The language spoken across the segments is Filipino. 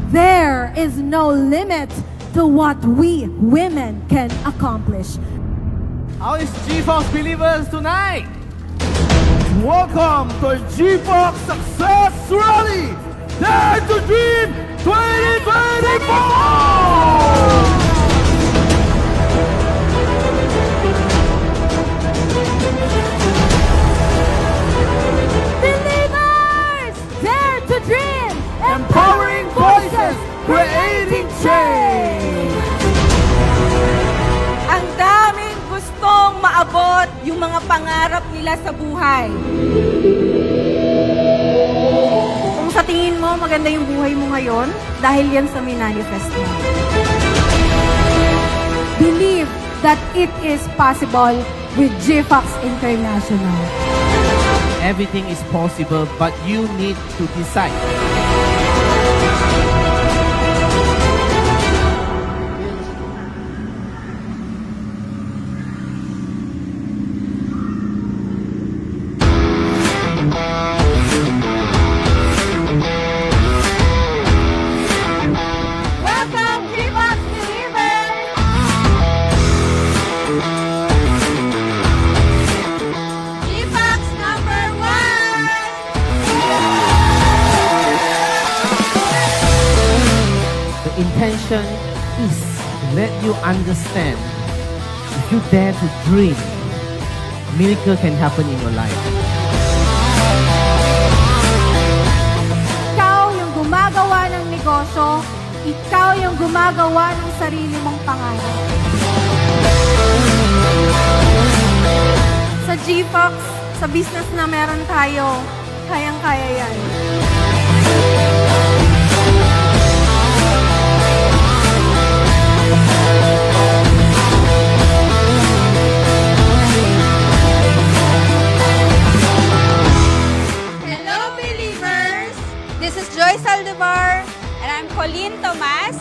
There is no limit to what we women can accomplish. How is G-Fox Believers tonight? Welcome to G-Fox Success Rally! Dare to Dream 2024! Believers! Dare to dream! Empowering voices, creating change! Ang daming gustong maabot yung mga pangarap nila sa buhay. Kung sa tingin mo maganda yung buhay mo ngayon, dahil yan sa minanifest mo. Believe that it is possible with GFox International. Everything is possible, but you need to decide. Welcome, G-Fox Believers! G-Fox number 1! The intention is to let you understand if you dare to dream, miracle can happen in your life. Ikaw yung gumagawa ng negosyo, ikaw yung gumagawa ng sarili mong pangarap. Sa G-Fox, sa business na meron tayo, kayang-kaya yan. Hello, Believers! This is Joy Saldivar, and I'm Colleen Tomas.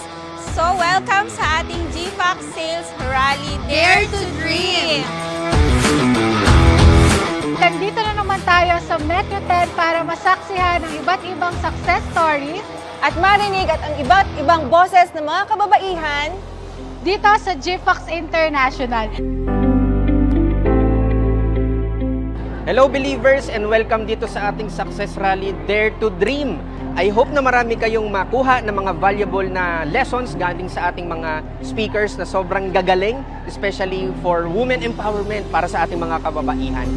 So, welcome sa ating G-Fox Sales Rally Dare to Dream! Nandito na naman tayo sa Metro 10 para masaksihan ang iba't ibang success story At marinig at ang iba't ibang boses ng mga kababaihan dito sa GFox International. Hello believers and welcome dito sa ating Success Rally Dare to Dream. I hope na marami kayong makuha ng mga valuable na lessons galing sa ating mga speakers na sobrang gagaling, especially for women empowerment para sa ating mga kababaihan.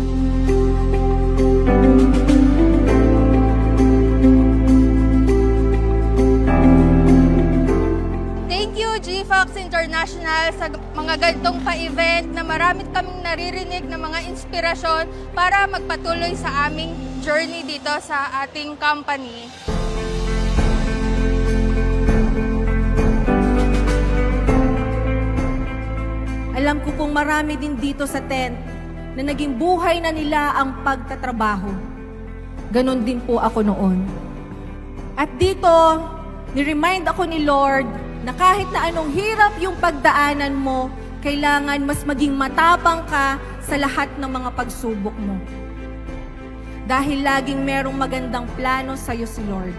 Thank you, GFox International, sa mga ganitong pa-event na marami kaming naririnig na mga inspirasyon para magpatuloy sa aming journey dito sa ating company. Alam ko pong marami din dito sa tent na naging buhay na nila ang pagtatrabaho. Ganon din po ako noon. At dito, ni-remind ako ni Lord na kahit na anong hirap yung pagdaanan mo, kailangan mas maging matapang ka sa lahat ng mga pagsubok mo. Dahil laging merong magandang plano sa'yo si Lord.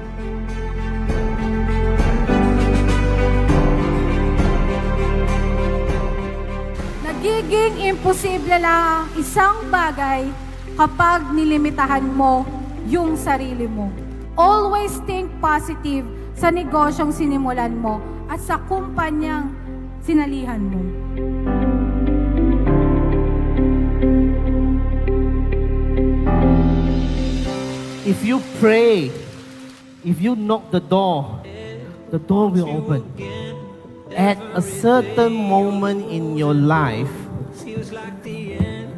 Nagiging imposible lang ang isang bagay kapag nilimitahan mo yung sarili mo. Always think positive sa negosyong sinimulan mo at sa kumpanyang sinalihan mo. If you pray, if you knock the door will open. At a certain moment in your life,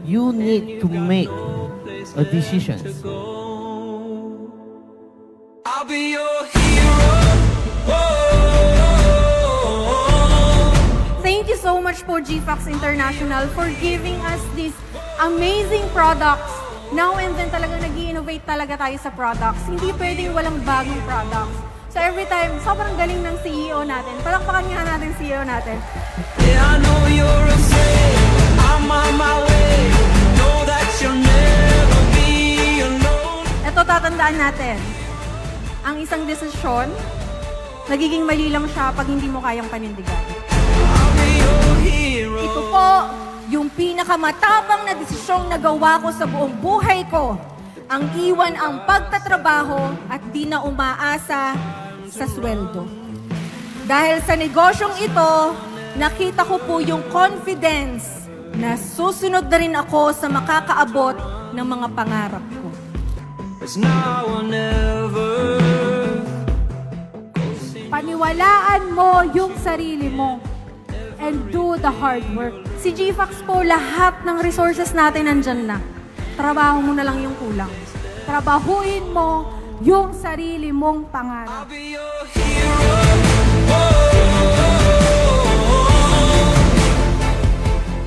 you need to make a decision. I'll be your hero. Thank you so much po, GFox International, for giving us these amazing products. Now and then talagang nag-i-innovate talaga tayo sa products. Hindi pwedeng walang bagong products. So every time, sobrang galing ng CEO natin. Palakpakan nga natin CEO natin. Yeah, I know you're afraid. I'm on my way. Know that you'll never be alone. Ito tatandaan natin. Ang isang desisyon, nagiging mali lang siya pag hindi mo kayang panindigan. I'll be your hero. Ito po yung pinakamatapang na desisyong nagawa ko sa buong buhay ko. Ang iwan ang pagtatrabaho at di na umaasa sa sweldo. Dahil sa negosyong ito, nakita ko po yung confidence na susunod na rin ako sa makakaabot ng mga pangarap ko. It's now or never. Paniwalaan mo yung sarili mo and do the hard work. Si GFAX po, lahat ng resources natin nandyan na. Trabaho mo na lang yung kulang. Trabahuin mo yung sarili mong pangarap. I'll be your hero.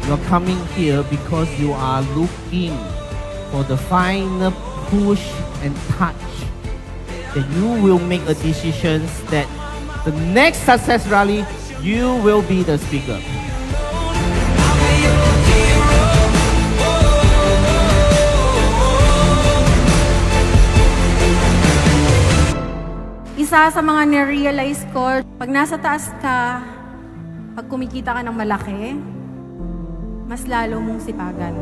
You're coming here because you are looking for the final push and touch. That you will make a decision that the next success rally, you will be the speaker. Isa sa mga na-realize ko, pag nasa taas ka, pag kumikita ka ng malaki, mas lalo mong sipagan.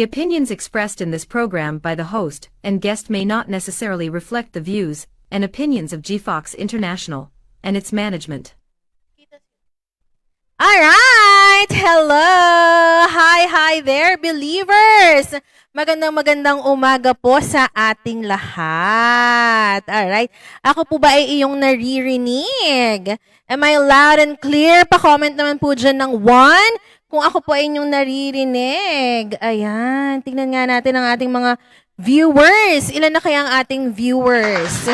The opinions expressed in this program by the host and guest may not necessarily reflect the views and opinions of GFox International and its management. Alright! Hello! Hi there, believers! Magandang umaga po sa ating lahat. Alright? Ako po ba ay iyong naririnig? Am I loud and clear? Pa-comment naman po dyan ng 1 kung ako po ay inyong naririnig. Ayan, tingnan nga natin ang ating mga viewers. Ilan na kaya ang ating viewers?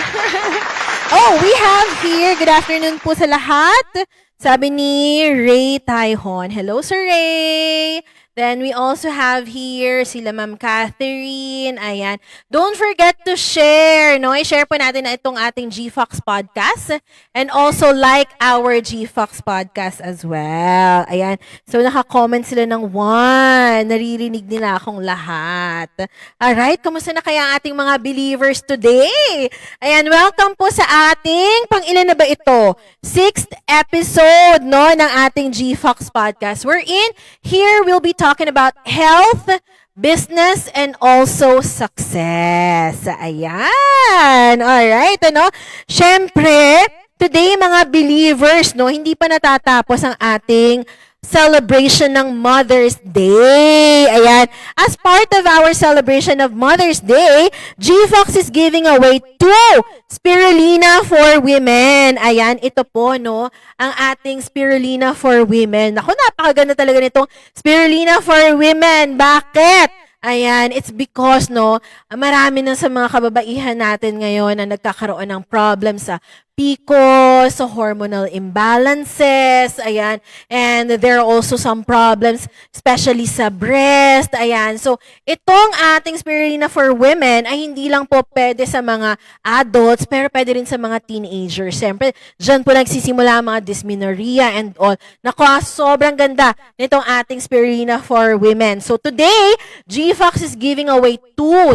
Oh, we have here, good afternoon po sa lahat. Sabi ni Ray Taihon. Hello, Sir Ray. Then we also have here sila Ma'am Catherine. Ayan. Don't forget to share, no? I-share po natin na itong ating GFox podcast and also like our GFox podcast as well. Ayan. So naka-comment sila ng 1. Naririnig nila akong lahat. Alright, kumusta na kaya ang ating mga believers today? Ayan, welcome po sa ating, pang-ilan na ba ito? 6th episode, no, ng ating GFox podcast. We're in, here we'll be talking about health, business, and also success. Ayan. Alright, ano? Syempre, today mga believers, no, hindi pa natatapos ang ating celebration ng Mother's Day. Ayan. As part of our celebration of Mother's Day, GFox is giving away 2 Spirulina for Women. Ayan, ito po, no, ang ating Spirulina for Women. Ako, napakaganda talaga nitong Spirulina for Women. Bakit? Ayan, it's because, no, marami na sa mga kababaihan natin ngayon na nagkakaroon ng problem sa PCOS, sa hormonal imbalances, ayan, and there are also some problems, especially sa breast, ayan. So, itong ating spirulina for women ay hindi lang po pwede sa mga adults, pero pwede rin sa mga teenagers. Siyempre, dyan po nagsisimula ang mga dysmenorrhea and all. Naku, sobrang ganda nitong ating spirulina for women. So, today, GFox is giving away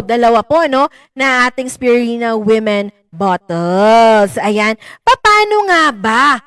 dalawa po, no, na ating spirulina women bottles. Ayan. Paano nga ba?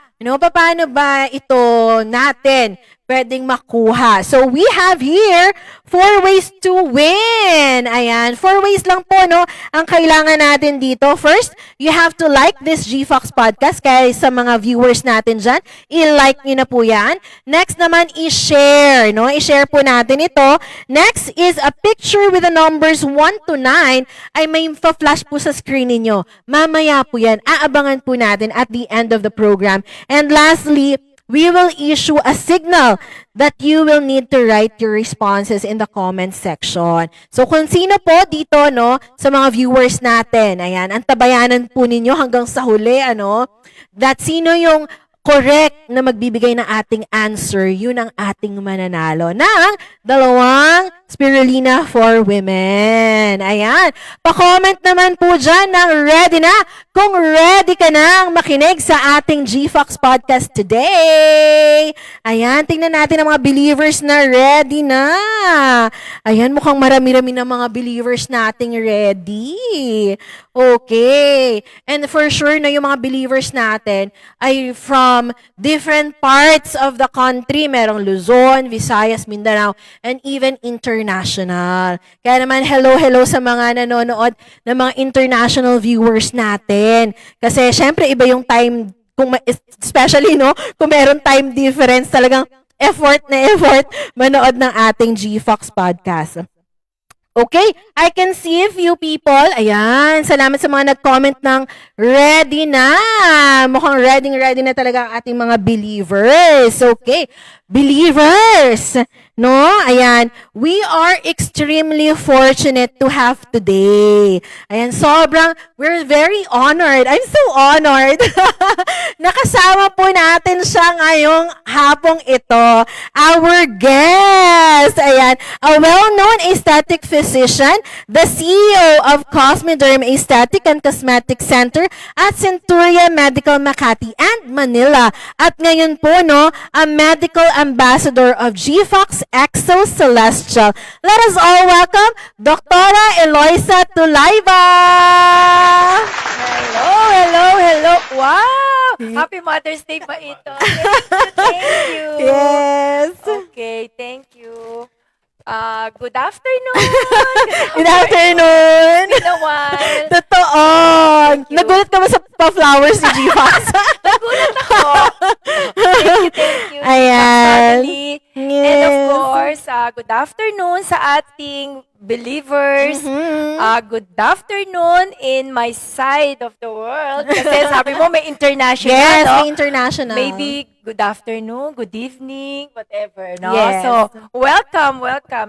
Paano ba ito natin pwedeng makuha? So, we have here 4 ways to win. Ayan. 4 ways lang po, no, ang kailangan natin dito. First, you have to like this GFox podcast. Kaya sa mga viewers natin dyan, i-like nyo na po yan. Next naman, i-share, no? I-share po natin ito. Next is a picture with the numbers 1 to 9 ay may flash po sa screen ninyo. Mamaya po yan. Aabangan po natin at the end of the program. And lastly, we will issue a signal that you will need to write your responses in the comment section. So kung sino po dito, no, sa mga viewers natin, ayan, antabayanan po ninyo hanggang sa huli, that sino yung correct na magbibigay ng ating answer, yun ang ating mananalo ng 2 spirulina for women. Ayan. Pa-comment naman po dyan ng ready na kung ready ka nang makinig sa ating GFox podcast today. Ayan, tingnan natin ang mga believers na ready na. Ayan, mukhang marami-rami na mga believers nating ready. Okay. And for sure na yung mga believers natin ay from different parts of the country. Merong Luzon, Visayas, Mindanao, and even international. Kaya naman, hello sa mga nanonood ng mga international viewers natin. Kasi syempre, iba yung time, especially, no, kung meron time difference, talagang effort manood ng ating GFox podcast. Okay, I can see a few people. Ayan, salamat sa mga nag-comment ng ready na. Mukhang ready na talaga ang ating mga believers. Okay, believers, no? Ayan, we are extremely fortunate to have today. Ayan, we're very honored. I'm so honored. Nakasama po natin siya ngayong hapong ito. Our guest, ayan, a well-known aesthetic physician, the CEO of Cosmederm Aesthetic and Cosmetic Center at Centuria Medical Makati and Manila. At ngayon po, no, a medical ambassador of GFox Exo Celestial. Let us all welcome Dr. Eloisa Tulayba! Hello. Wow! Happy Mother's Day pa ito. Thank you. Yes. Okay, thank you. Good afternoon. Good afternoon. Been a while. Totoo. you. Nagulat ka ba sa pa-flowers ni GFox? Nagulat ako. Thank you. Ayan. Family. And Yes. of course, good afternoon sa ating believers. Good afternoon in my side of the world. Kasi sabi mo may international, Yes, no? may international. Maybe good afternoon, good evening, whatever, no? Yes. So, welcome.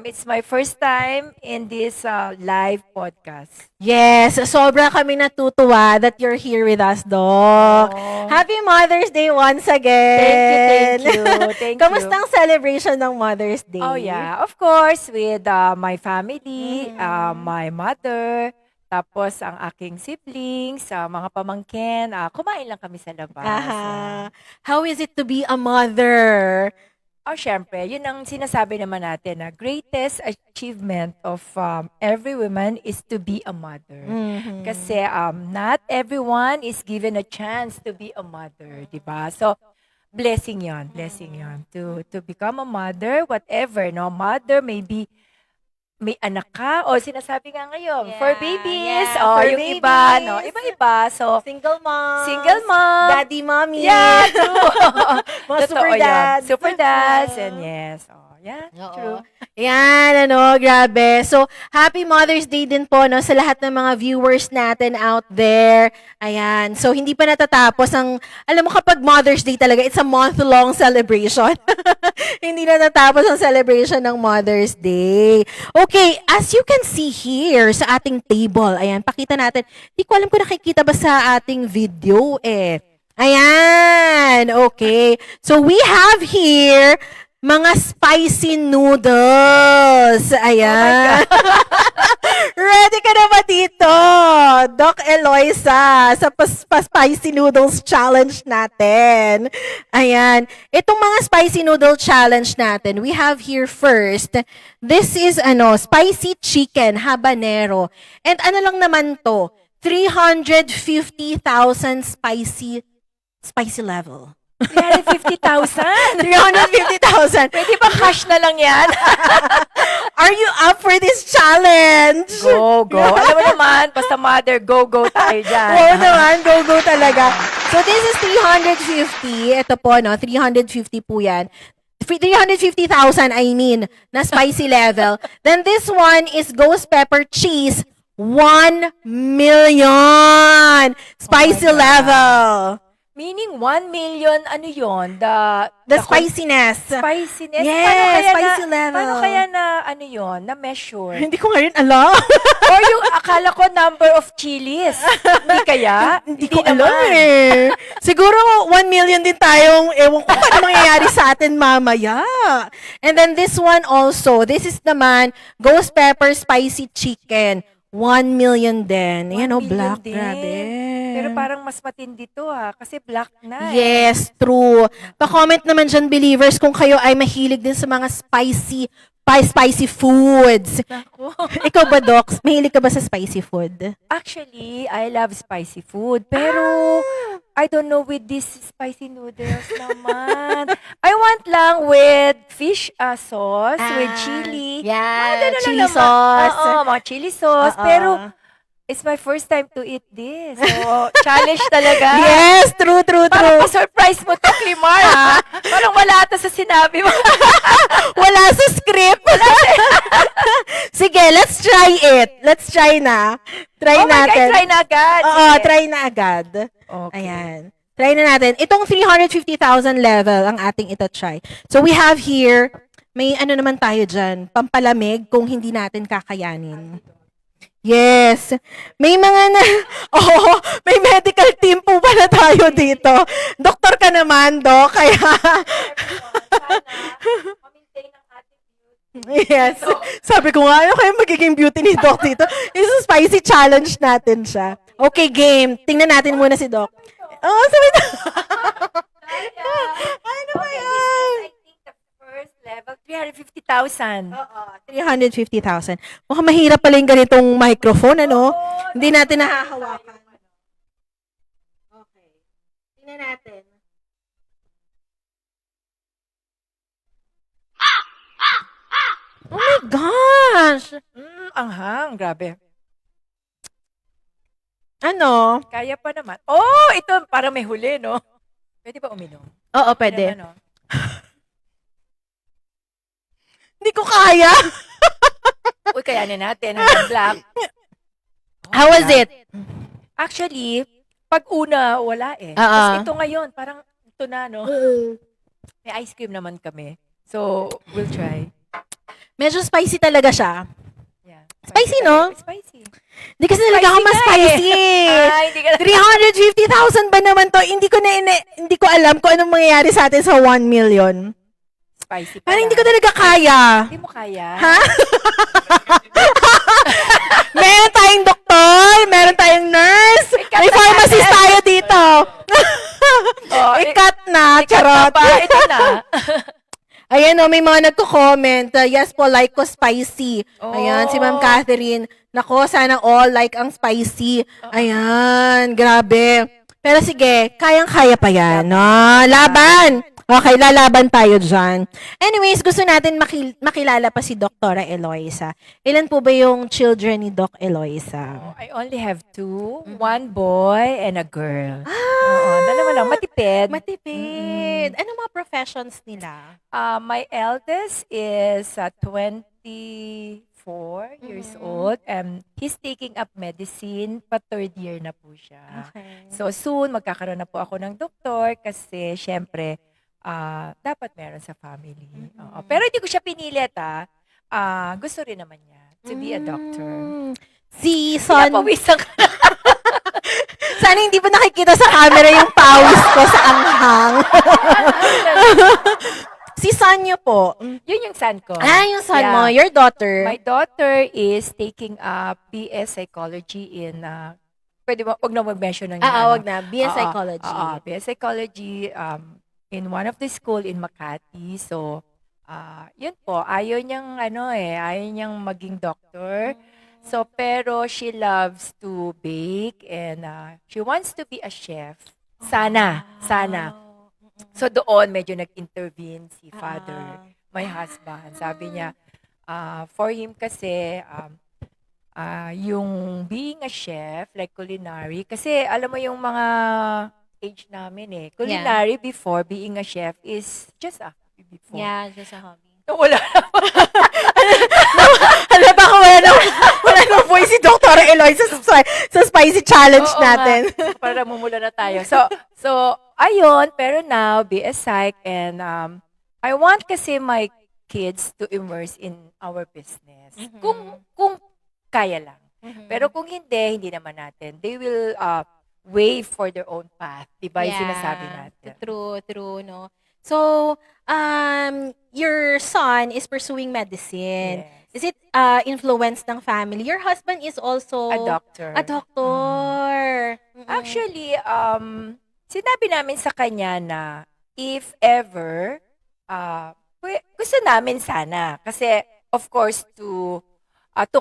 It's my first time in this live podcast. Yes, sobra kami natutuwa that you're here with us, Doc. Happy Mother's Day once again. Thank you. Thank you. Kamusta ang celebration ng Mother's Day? Oh yeah, of course, with my family, my mother, tapos ang aking siblings, mga pamangkin, kumain lang kami sa labas. Aha. How is it to be a mother? Oh, syempre, yun ang sinasabi naman natin na greatest achievement of every woman is to be a mother. Kasi not everyone is given a chance to be a mother, di ba? So, blessing yon to become a mother, whatever, no? Mother, maybe may anak ka, o sinasabi nga ngayon, for babies, for yung babies. iba, no? Iba-iba, so, Single mom. daddy, mommy. yeah, true. Mga Totoo super yun. dads. Super dads, and yes, yeah, Oo. true. Yan, ano, grabe. So, happy Mother's Day din po, no, sa lahat ng mga viewers natin out there. Ayan. So, hindi pa natatapos ang, alam mo kapag Mother's Day talaga, it's a month-long celebration. Hindi na natapos ang celebration ng Mother's Day. Okay, as you can see here sa ating table, ayan, pakita natin. Hindi ko alam kung nakikita ba sa ating video eh. Ayan, okay. So, we have here mga spicy noodles. Ayan. Ready ka na ba dito, Doc Eloisa, sa spicy noodles challenge natin? Ayan. Itong mga spicy noodle challenge natin, we have here first, this is spicy chicken habanero. And ano lang naman to, 350,000 spicy level. 350,000? 350,000. Pwede ba cash na lang yan? Are you up for this challenge? Go. Alam mo naman, basta mother, go tayo dyan. Oo naman, go talaga. So this is 350. Ito po, 350 po yan. 350,000, I mean, na spicy level. Then this one is ghost pepper cheese, 1 million spicy level. Meaning 1 million, ano yon? The spiciness. Spiciness? Yes, spicy level. Paano kaya na, ano yon? Na measure? Hindi ko nga rin alam. Or yung akala ko number of chilies. Hindi kaya? Hindi ko alam eh. Siguro 1 million din tayong, ewan ko paano mangyayari sa atin mamaya. And then this one also, this is naman, ghost pepper spicy chicken. 1 million din. Yan 1 million black. din. Grabe. Pero parang mas matindi to kasi black na. Yes, true. Pa-comment naman dyan, believers, kung kayo ay mahilig din sa mga spicy foods. Naku. Ikaw ba, Doc? Mahilig ka ba sa spicy food? Actually, I love spicy food. Pero, I don't know with these spicy noodles naman. I want lang with fish sauce, with chili. Yeah, Mga ganun lang chili naman. sauce. Oo, mga chili sauce. Oo. Pero, it's my first time to eat this. So, challenge talaga. Yes, true. Parang pa-surprise mo to, Climar, ha? Parang wala ata sa sinabi mo. Wala sa script. Sige, let's try it. Let's try na. Try Oh my God, natin. try na agad. Oo, Sige. try na agad. Okay. Ayan. Try na natin. Itong 350,000 level ang ating ito-try. So we have here, may ano naman tayo dyan, pampalamig kung hindi natin kakayanin. Yes. May mga may medical team po pala tayo dito. Doktor ka naman, Doc, kaya yes. Sabi ko nga, ano kayo magiging beauty ni Doc dito? Yung spicy challenge natin siya. Okay, game. Tingnan natin muna si Doc. Oh, sabi na. Ano ba yan? I think the first level, 350,000. Oo, 350,000. Mukhang mahirap pala yung ganitong microphone, ano? Hindi natin nahahawakan. Okay. Tingnan natin. Oh my gosh! Anghang, grabe. Ano? Kaya pa naman. Oh, ito parang may huli, no? Pwede ba uminom? Oo, pwede. Ano? Hindi ko kaya. Uy, kayanin natin. Hanggang black. How was it? Actually, pag una, wala eh. Oo. Tapos ito ngayon, parang ito na, no? May ice cream naman kami. So, we'll try. Medyo spicy talaga siya. Yeah. Spicy, no? Spicy. Hindi kasi talaga ako mas nga spicy. Hindi ka 350,000 ba naman to? Hindi ko alam kung anong mangyayari sa atin sa 1 million. Spicy pa Parang hindi lang. ko talaga kaya. Hindi mo kaya? Ha? Meron tayong doktor, meron tayong nurse, Ikat may na pharmacist natin. tayo dito. Oh, Ikat na, Ikat na charot. pa. Ito na. Ayan may mga nagko-comment. Yes po, like ko spicy. Ayan, si Ma'am Oh. Catherine. Nako, sana all like ang spicy. Ayan, grabe. Pero sige, kayang-kaya pa yan. No? Laban! Okay, lalaban tayo dyan. Anyways, gusto natin makilala pa si Dr. Eloisa. Ilan po ba yung children ni Doc Eloisa? I only have 2. One boy and a girl. Oo, dalawa lang. Matipid. Matipid. Ano mga professions nila? My eldest is 20 24 years old, and he's taking up medicine, pa third year na po siya. Okay. So soon, magkakaroon na po ako ng doktor kasi syempre, dapat meron sa family. Oo. Pero hindi ko siya pinilit, gusto rin naman niya to be a doctor. Si Son, Pinapawisan ka na. sana hindi pa nakikita sa camera yung pawis ko sa anghang. Si Son niyo po. Yun yung son ko. Yung son Yeah. mo, your daughter. My daughter is taking up BS Psychology in, pwede ba, wag na mag-mention ng wag na. BS Oo, Psychology. BS Psychology in one of the school in Makati. So, yun po, ayaw niyang maging doctor. So, pero she loves to bake and she wants to be a chef. Sana. So, doon medyo nag-intervene si father, my husband. Sabi niya, for him kasi, yung being a chef, like culinary, kasi alam mo yung mga age namin culinary before being a chef is just a hobby before. Yeah, just a hobby. Wala Alam ba kung wala na voice si Dr. Eloy sa spicy challenge Oo natin. nga. Para mumula na tayo. So ayun, pero now, be a psych, and I want kasi my kids to immerse in our business. Kung kaya lang. Pero kung hindi naman natin. They will wave for their own path. Diba yung sinasabi natin? True, no? So, your son is pursuing medicine. Yes. Is it influenced ng family? Your husband is also A doctor. A doctor. Actually, sinabi namin sa kanya na if ever, gusto namin sana. Kasi, of course, to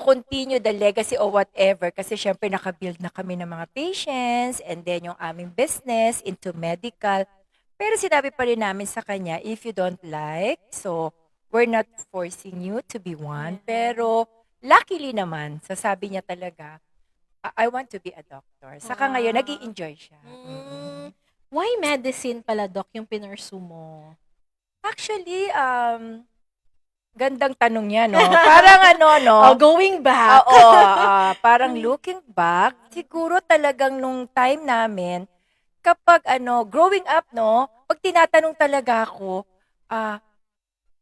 continue the legacy or whatever. Kasi, syempre, nakabuild na kami ng mga patients and then yung aming business into medical. Pero sinabi pa rin namin sa kanya, if you don't like, so we're not forcing you to be one. Pero, luckily naman, sasabi niya talaga, I want to be a doctor. Saka ngayon, nag-i-enjoy siya. Why medicine pala, Doc, yung pinursu mo? Actually, gandang tanong niya, no? Parang Going back. Oo, parang looking back, siguro talagang nung time namin, kapag growing up, no, pag tinatanong talaga ako,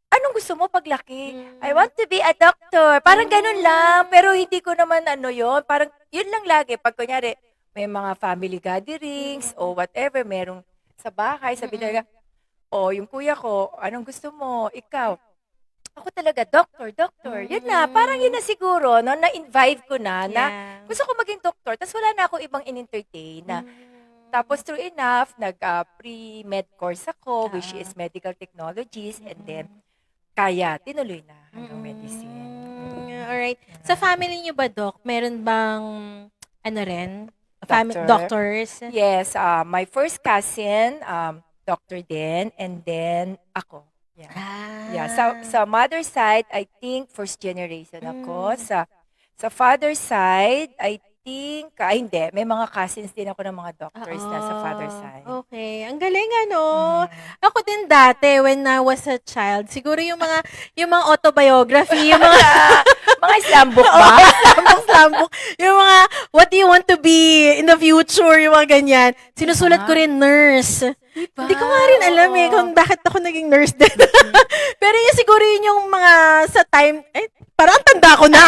anong gusto mo paglaki? I want to be a doctor. Parang ganun lang, pero hindi ko naman yun. Parang yun lang lagi. Pag kunyari, may mga family gatherings o whatever, merong sa bahay, sabi talaga, yung kuya ko, anong gusto mo? Ikaw. Ako talaga, doctor. Yun na, parang yun na siguro, no, na-invite ko na gusto ko maging doctor. Tapos wala na ako ibang in-entertain na. Tapos true enough, pre-med course ako, which is medical technologies, and then, tinuloy na hanggang medicine. Alright. Sa family niyo ba, Doc, meron bang, Doctor. doctors? Yes, my first cousin, doctor din, and then ako. Yeah. Yeah, sa mother's side, I think first generation ako. Sa father's side, I think, hindi, may mga cousins din ako ng mga doctors na sa father's side. Okay. Ang galing, Ako din dati, when I was a child, siguro yung mga autobiography, yung mga Mga slam book ba? slam book, yung mga what do you want to be in the future, yung mga ganyan. Sinusulat ko rin nurse. Diba? Hindi ko nga rin alam kung bakit ako naging nurse din. Pero yun siguro yun yung mga sa time, parang tanda ko na.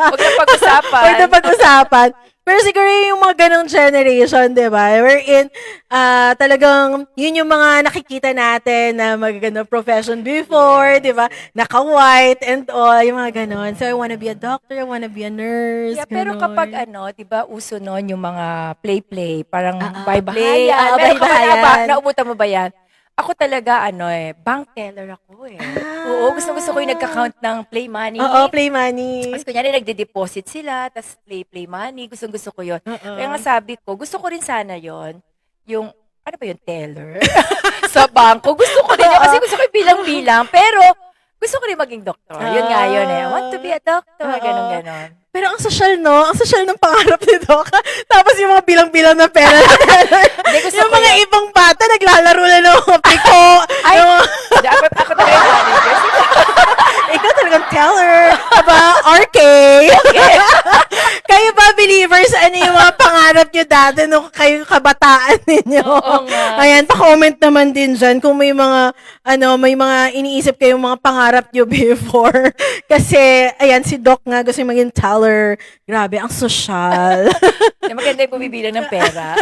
Huwag na pag-usapan. Huwag na pag-usapan. Pero siguro yung mga ganong generation, di ba? Wherein, talagang, yun yung mga nakikita natin na magagandang profession before, di ba? Naka-white and all, yung mga ganon. So, I wanna be a doctor, I wanna be a nurse. Yeah, pero ganon. kapag di ba, uso nun yung mga play, parang bahayan. by bahayan. Meron ka ba Bahayan. naubutan mo ba yan? Ako talaga, bank teller ako Oo, gusto ko yung nagka-count ng play money. Oo, play money. Tapos kunyari, nagde-deposit sila, tapos play money. Gusto ko yun. Kaya nga sabi ko, gusto ko rin sana yun. Yung, ano ba yun, teller? Sa bangko. Gusto ko rin yun kasi gusto ko yung bilang-bilang. Pero, gusto ko rin maging doktor. Yun nga yun I want to be a doctor. Ganon. Pero ang social, no? Ang social ng pangarap ni Doc. Tapos yung mga bilang-bilang na pera. Yung mga ibang bata, naglalaro na ng piko. Ay, ako talaga yung manager. Ikaw talagang tell her about RK. Kayo ba, believers, ano yung mga pangarap nyo dati nung kayong kabataan ninyo? Oo nga. Ayan, pa-comment naman din dyan kung may mga, may mga iniisip kayong mga pangarap nyo before. Kasi, ayan, si Doc nga gusto yung maging teller. Grabe, ang sosyal. Maganda yung bumibilang ng pera.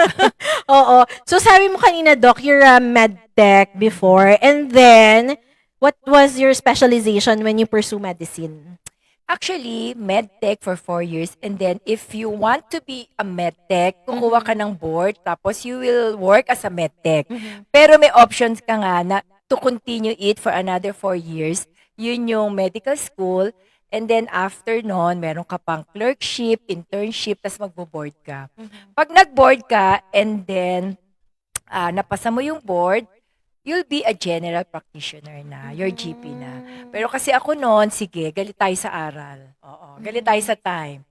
Oo. So, sabi mo kanina, Doc, you're a medtech before. And then, what was your specialization when you pursue medicine? Actually, medtech for 4 years, and then if you want to be a medtech, kukuha ka ng board, tapos you will work as a medtech. Pero may options ka nga na to continue it for another 4 years. Yun yung medical school, and then after nun, meron ka pang clerkship, internship, tapos magbo-board ka. Pag nag-board ka, and then napasa mo yung board, you'll be a general practitioner na, your GP na. Pero kasi ako noon, sige, galit tayo sa aral. Oo, galit tayo sa time.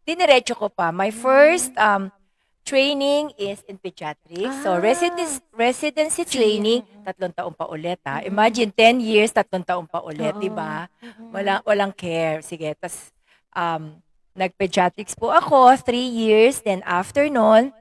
Diniretso ko pa. My first training is in pediatrics. So, residency training, 3 taon pa ulit. Imagine, 10 years, 3 taon pa ulit, di ba? Walang care. Sige, tas nag-pediatrics po ako, 3 years. Then, after nun,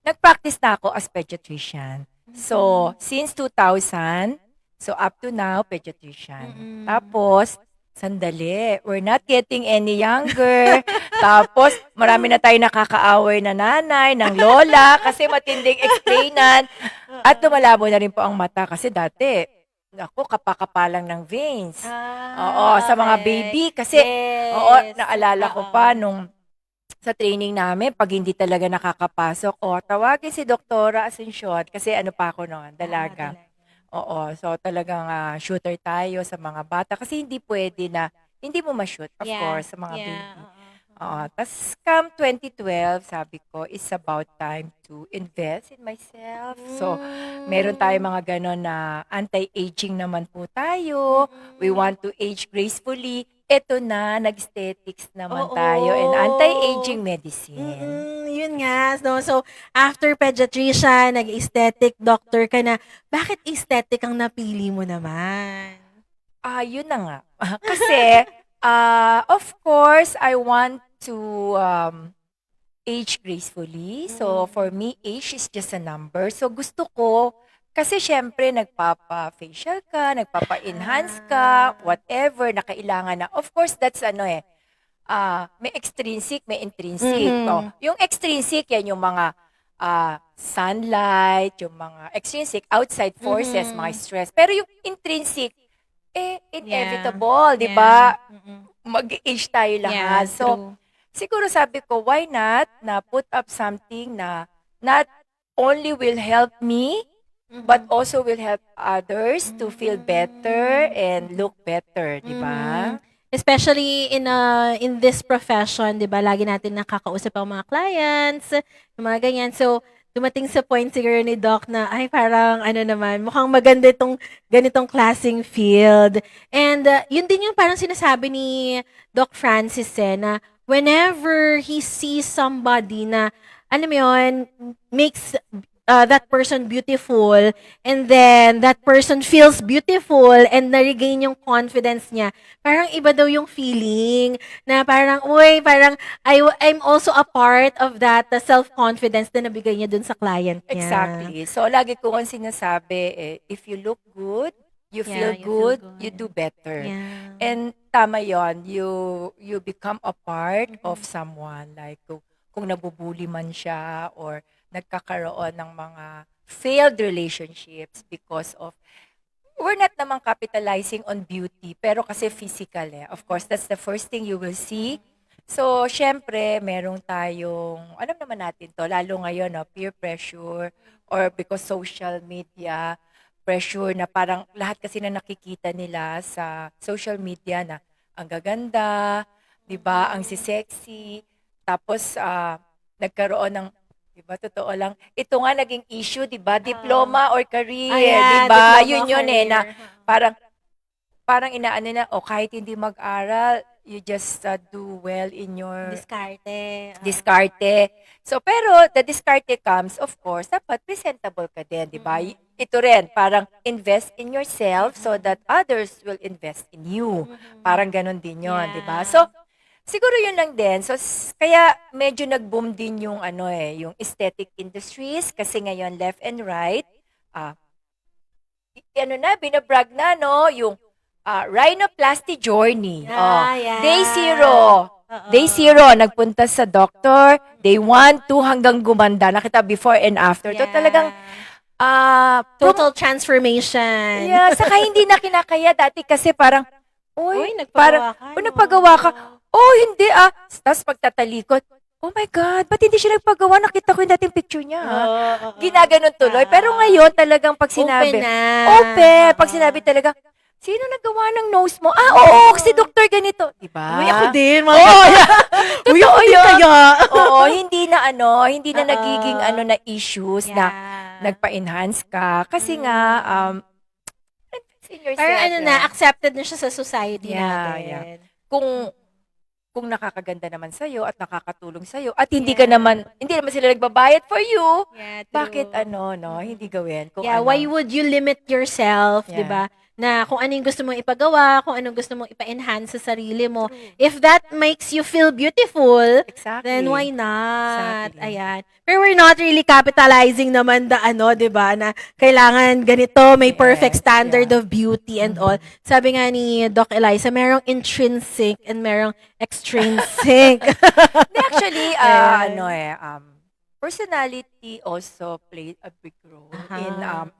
nag-practice na ako as pediatrician. So, since 2000, so up to now, pediatrician. Tapos, sandali, we're not getting any younger. Tapos, marami na tayo nakakaaway na nanay, ng lola, kasi matinding explainan. At lumalabo na rin po ang mata kasi dati, ako, kapakapalang ng veins. Oo, sa mga baby. Kasi, naalala ko pa nung sa training namin, pag hindi talaga nakakapasok, tawagin si Doktora Asuncion, kasi ano pa ako noon, dalaga. Oo, so talagang shooter tayo sa mga bata, kasi hindi pwede na, hindi mo ma-shoot, of course, sa mga baby. Tas come 2012, sabi ko, it's about time to invest in myself. So, meron tayo mga ganon na anti-aging naman po tayo. We want to age gracefully. Ito na, nag-aesthetics naman tayo and anti-aging medicine. Yun nga. No? So, after pediatrician, nag-aesthetic doctor ka na, bakit aesthetic ang napili mo naman? Yun na nga. Kasi, of course, I want to age gracefully. So, for me, age is just a number. So, gusto ko, kasi syempre, nagpapa-facial ka, nagpapa-enhance ka, whatever na kailangan na. Of course, that's may extrinsic, may intrinsic. Yung extrinsic, yan yung mga sunlight, yung mga extrinsic, outside forces, mga stress. Pero yung intrinsic, inevitable, di ba? Mag-age tayo lahat. So, siguro sabi ko, why not na put up something na not only will help me, but also will help others to feel better and look better, di ba? Especially in this profession, 'di ba? Lagi natin nakakausap ang mga clients, yung mga ganyan. So, dumating sa point siguro ni Doc na ay parang mukhang maganda itong ganitong klaseng field. And yun din yung parang sinasabi ni Doc Francis na whenever he sees somebody na alam mo yun, makes that person beautiful, and then that person feels beautiful and na-regain yung confidence niya. Parang iba daw yung feeling na parang, I'm also a part of that self-confidence na nabigay niya dun sa client niya. Exactly. So, lagi ko ang sinasabi, if you look good, you feel good, you do better. Yeah. And tama yon, you become a part of someone. Like, kung nabubuli man siya or nagkakaroon ng mga failed relationships because of, we're not naman capitalizing on beauty, pero kasi physical Of course, that's the first thing you will see. So, syempre, merong tayong, alam naman natin to, lalo ngayon, peer pressure, or because social media, pressure na parang lahat kasi na nakikita nila sa social media na ang gaganda, di ba, ang sexy, tapos nagkaroon ng, di ba, totoo lang. Ito nga naging issue, di ba? Diploma or career, di ba? Yun na parang inaano na, kahit hindi mag-aral, you just do well in your Diskarte. diskarte. So, pero the diskarte comes, of course, dapat presentable ka din, di ba? Ito rin, parang invest in yourself so that others will invest in you. Parang ganun din yon, di ba? So, siguro yun lang din. So, kaya medyo nag-boom din yung yung aesthetic industries kasi ngayon left and right, binabrag na, no? Yung rhinoplasty journey. Yeah. Day zero. Day zero, nagpunta sa doctor. Day 1, 2, hanggang gumanda. Nakita before and after. So, talagang, Total transformation. yeah, saka hindi na kinakaya dati kasi parang, Uy, parang, nagpagawa ka. nagpagawa ka. Oh, hindi Tapos pagtatalikod, oh my God, ba't hindi siya nagpagawa? Nakita ko yung dating picture niya. Ginaganon tuloy. Pero ngayon talagang pag sinabi, Open na. Open. Pag sinabi talaga, sino nagawa ng nose mo? Oo, si doktor ganito. Diba? Uy, ako din. Uy, ako din kaya. Oo, hindi na nagiging na issues na nagpa-enhance ka. Kasi nga, invest in yourself. Parang accepted na siya sa society natin. Yeah. Kung nakakaganda naman sa'yo at nakakatulong sa'yo at hindi naman sila nagbabayad for you, Yeah, true. bakit hindi gawin? Kung why would you limit yourself, Yeah. 'di ba? Na kung ano yung gusto mong ipagawa, kung anong gusto mong ipa-enhance sa sarili mo. If that makes you feel beautiful, Exactly. then why not? Exactly. Ayan. Pero we're not really capitalizing naman the 'di ba, na kailangan ganito, may perfect standard of beauty and all. Sabi nga ni Doc Eliza, merong intrinsic and merong extrinsic. Actually, personality also played a big role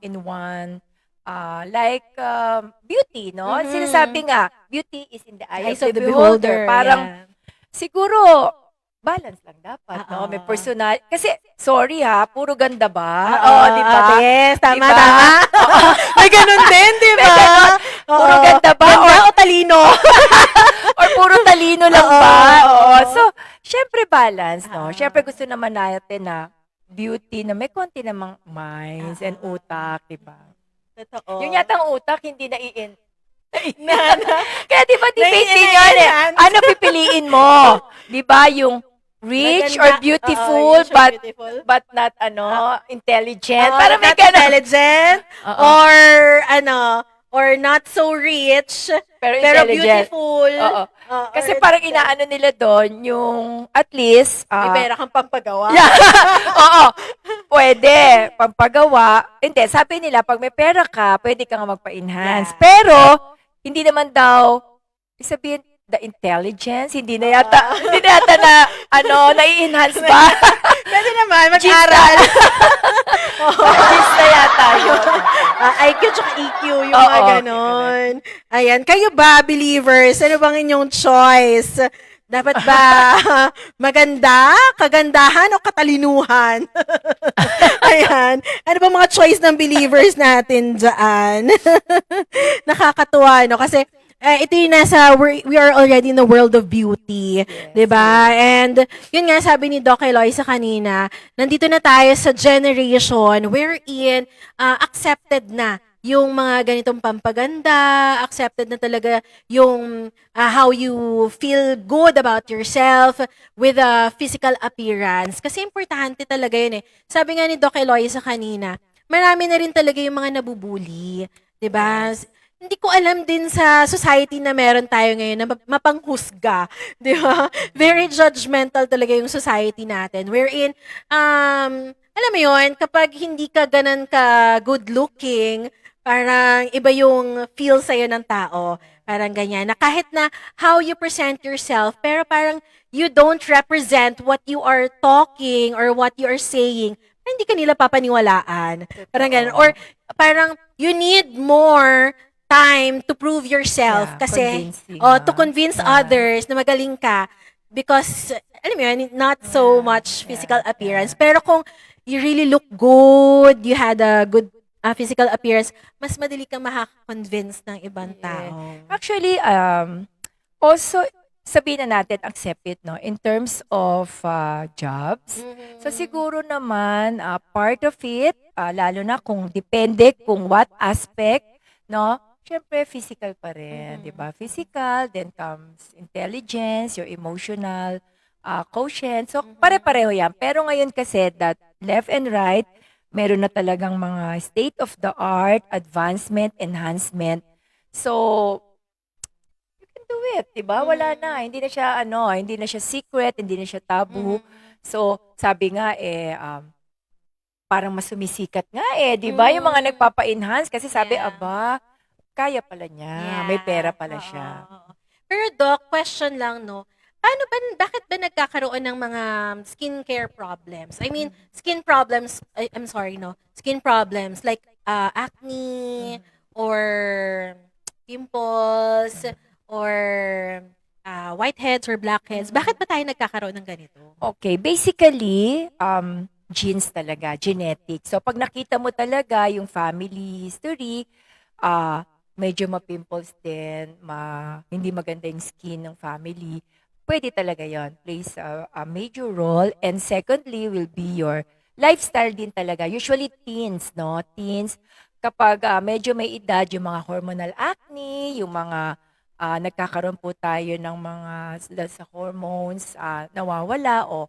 in one beauty, no? Sinasabi nga, beauty is in the eyes of the beholder. Parang siguro balance lang dapat, no? May personal kasi sorry puro ganda ba? Di ba? Yes, tama, Diba? tama. May ganun din, di ba? May ganun. Puro ganda ba? Ganda o talino? Or puro talino lang ba? Oo. So, syempre balance, no? Syempre gusto naman natin na beauty na may konti namang minds and utak, di ba? Totoo. Yung yatang utak, hindi na Kaya di ba, debate din yun eh. Ano pipiliin mo? Di ba, yung rich or beautiful, rich or but beautiful. but not, intelligent? Oo, Parang may not ganun. intelligent, or not so rich, Pero pero intelligent. beautiful. Oo. Kasi or parang inaano nila doon, yung at least, may pera kang pampagawa. Yeah. Oo. Pwede. Pampagawa. Hindi. Sabi nila, pag may pera ka, pwede ka nga magpa-enhance. Yeah. Pero, hindi naman daw, sabihin, the intelligence, hindi na yata nai-enhance ba? Pwede naman, mag-aral. Gis na yata yun. IQ tsaka EQ, yung Oo. mga ganon. Ayan, kayo ba, believers? Ano bang inyong choice? Dapat ba maganda, kagandahan, o katalinuhan? Ayan. Ano ba mga choice ng believers natin dyan? Nakakatuwa, no? Kasi ito yung we are already in the world of beauty. Yes, 'di ba? And yun nga sabi ni Doc Eloisa kanina, nandito na tayo sa generation wherein accepted na yung mga ganitong pampaganda, accepted na talaga yung how you feel good about yourself with a physical appearance. Kasi importante talaga yun eh. Sabi nga ni Doc Eloisa kanina, marami na rin talaga yung mga nabubuli. 'Di ba? Hindi ko alam din sa society na meron tayo ngayon na mapanghusga, di ba? Very judgmental talaga yung society natin. Wherein, alam mo yun, kapag hindi ka ganun ka good looking, parang iba yung feel sa'yo ng tao. Parang ganyan. Na kahit na how you present yourself, pero parang you don't represent what you are talking or what you are saying, hindi ka nila papaniwalaan. Parang ganun. Or parang you need more time to prove yourself kasi to convince others na magaling ka because alam mo yun, not so much physical appearance, pero kung you really look good, you had a good physical appearance, mas madali kang makaka-convince ng ibang tao. Actually, also sabihin na natin, accept it, no? In terms of jobs. So siguro naman, part of it, lalo na kung depende kung what aspect, no? syempre physical pa rin, 'di ba? Physical, then comes intelligence, your emotional quotient. So pare-pareho 'yan. Pero ngayon kasi that left and right, meron na talagang mga state of the art, advancement, enhancement. So you can do it, 'di ba? Wala na, hindi na siya secret, hindi na siya taboo. So sabi nga parang mas sumisikat nga 'di ba? Yung mga nagpapa-enhance kasi sabi, Yeah. aba, kaya pala niya, may pera pala siya. Oo. Pero Doc, question lang, no? Bakit ba nagkakaroon ng mga skincare problems? I mean, skin problems, I'm sorry, no? Skin problems like acne or pimples or whiteheads or blackheads. Bakit ba tayo nagkakaroon ng ganito? Okay, basically, genes talaga, genetic. So, pag nakita mo talaga yung family history, medyo ma-pimples din, hindi maganda yung skin ng family, pwede talaga yon, plays a major role. And secondly, will be your lifestyle din talaga. Usually teens, no? Teens, kapag medyo may edad, yung mga hormonal acne, yung mga nagkakaroon po tayo ng mga sa hormones, nawawala o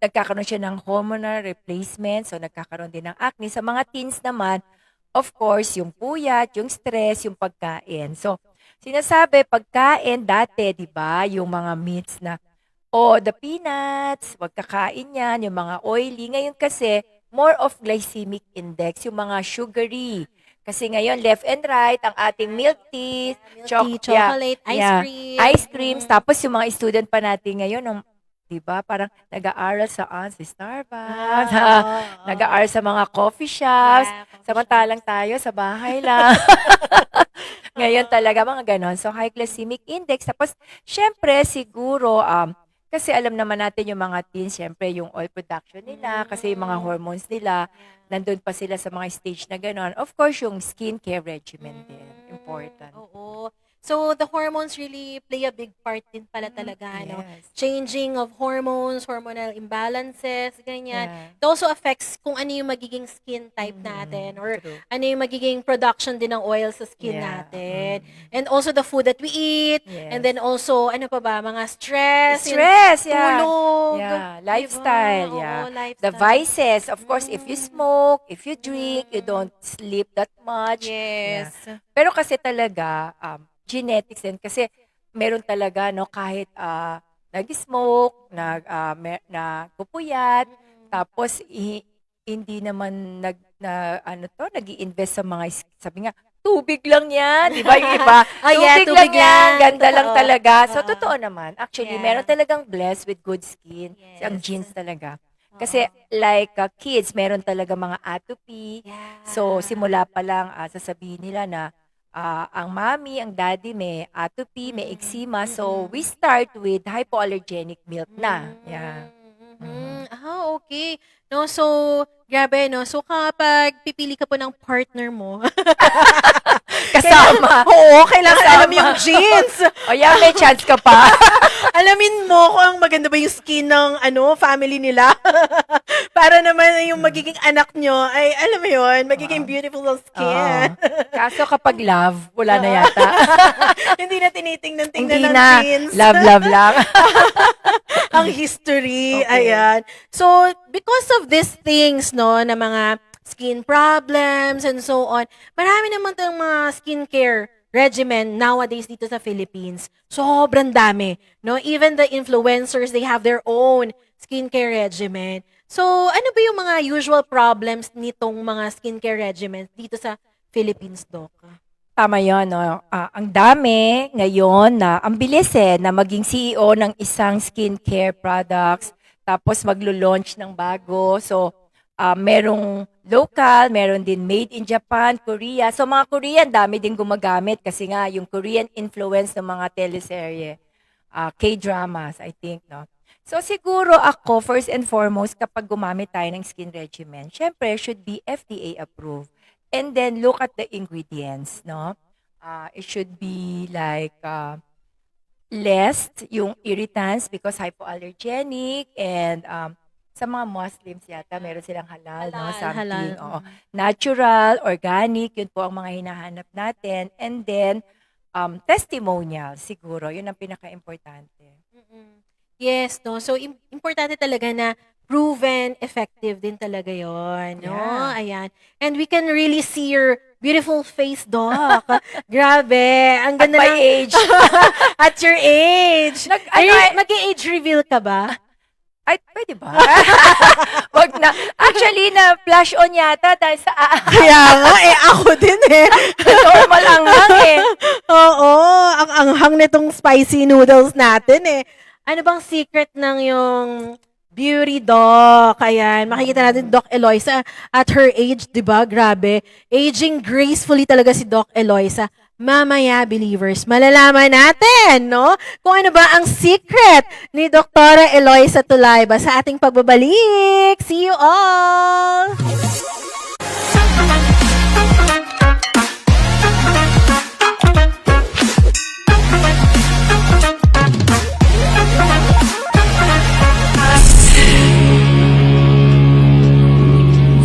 nagkakaroon siya ng hormonal replacement, so nagkakaroon din ng acne. Sa mga teens naman, of course, yung puyat, yung stress, yung pagkain. So, sinasabi, pagkain dati, di ba, yung mga meats na, the peanuts, wag kakain yan, yung mga oily. Ngayon kasi, more of glycemic index, yung mga sugary. Kasi ngayon, left and right, ang ating milk tea, Chocolate, ice cream. ice creams. Tapos yung mga student pa natin ngayon, di ba, parang nag-aaral sa Starbucks, nag-aaral sa mga coffee shops, samantalang tayo sa bahay lang. Ngayon talaga, mga ganon. So, high glycemic index. Tapos, syempre, siguro, kasi alam naman natin yung mga teens, syempre, yung oil production nila, kasi yung mga hormones nila, nandun pa sila sa mga stage na ganon. Of course, yung skincare regimen din. Important. Oo. So, the hormones really play a big part din pala talaga, no? Yes. Changing of hormones, hormonal imbalances, ganyan. Yeah. It also affects kung ano yung magiging skin type natin or True. ano yung magiging production din ng oil sa skin Yeah. natin. And also the food that we eat. Yes. And then also, ano pa ba, mga stress, yung Stress, yeah. tulog. Yeah, diba? lifestyle, Oo, yeah. lifestyle. The vices, of course, if you smoke, if you drink, you don't sleep that much. Yes. Yeah. Pero kasi talaga, genetics din. Kasi meron talaga, no, kahit nag-smoke, nagpupuyat, tapos hindi naman nag-i-invest sa mga, sabi nga, tubig lang yan. Di ba yung iba? Tubig Tubig lang yan. lang. Ganda lang Totoo. talaga. So, Oo. totoo naman. Actually, Yeah. meron talagang blessed with good skin. Yes. Ang genes talaga. Kasi like kids, meron talaga mga atopy. Yeah. So, simula pa lang sasabihin nila na ang mommy, ang daddy may atopy, may eczema. So, we start with hypoallergenic milk na. Yeah. Okay. No, so, grabe, no? So, kapag pipili ka po ng partner mo, Kasama. oo, kailangan Kasama. alam yung genes. O yan, may chance ka pa. Alamin mo kung ang maganda ba yung skin ng family nila. Para naman yung magiging anak nyo ay, alam mo yun, magiging beautiful ang skin. Kaso kapag love, wala na yata. Hindi na tinitingnan Hindi ng na. genes. Love lang. Ang history. Okay. Ayan. So, because of these things, no, na mga skin problems and so on, marami naman tayong mga skincare regimen nowadays dito sa Philippines. Sobrang dami. No? Even the influencers, they have their own skincare regimen. So, ano ba yung mga usual problems nitong mga skincare regimens dito sa Philippines, Doc? Tama yun, no? Ang dami ngayon na, ang bilis na maging CEO ng isang skincare products, tapos maglo-launch ng bago. So, merong local, meron din made in Japan, Korea. So, mga Korean, dami din gumagamit kasi nga yung Korean influence ng mga teleserye, K-dramas, I think, no? So, siguro ako, first and foremost, kapag gumamit tayo ng skin regimen, syempre, should be FDA approved. And then look at the ingredients, no? It should be like less yung irritants because hypoallergenic and Sa mga Muslims yata, meron silang halal, no? Halal, Something. halal. Oo. Natural, organic, yun po ang mga hinahanap natin. And then, testimonial, siguro. Yun ang pinaka-importante. Yes, no? So, importante talaga na proven effective din talaga yon, no? Yeah. Ayan. And we can really see your beautiful face, Doc. Grabe. Ang At ganda my ng... age. At your age. Ano, Mag-age reveal ka ba? ay, pwede ba? Wag na. Actually, na-flash on yata dahil sa Kaya nga, ako din normal lang lang eh. Oo, ang anghang nitong spicy noodles natin Ano bang secret ng yung beauty, Doc? Ayan, makikita natin Doc Eloisa at her age, di ba? Grabe. Aging gracefully talaga si Doc Eloisa. Mamaya, believers, malalaman natin, no? Kung ano ba ang secret ni Dr. Eloisa Tulayba sa ating pagbabalik. See you all!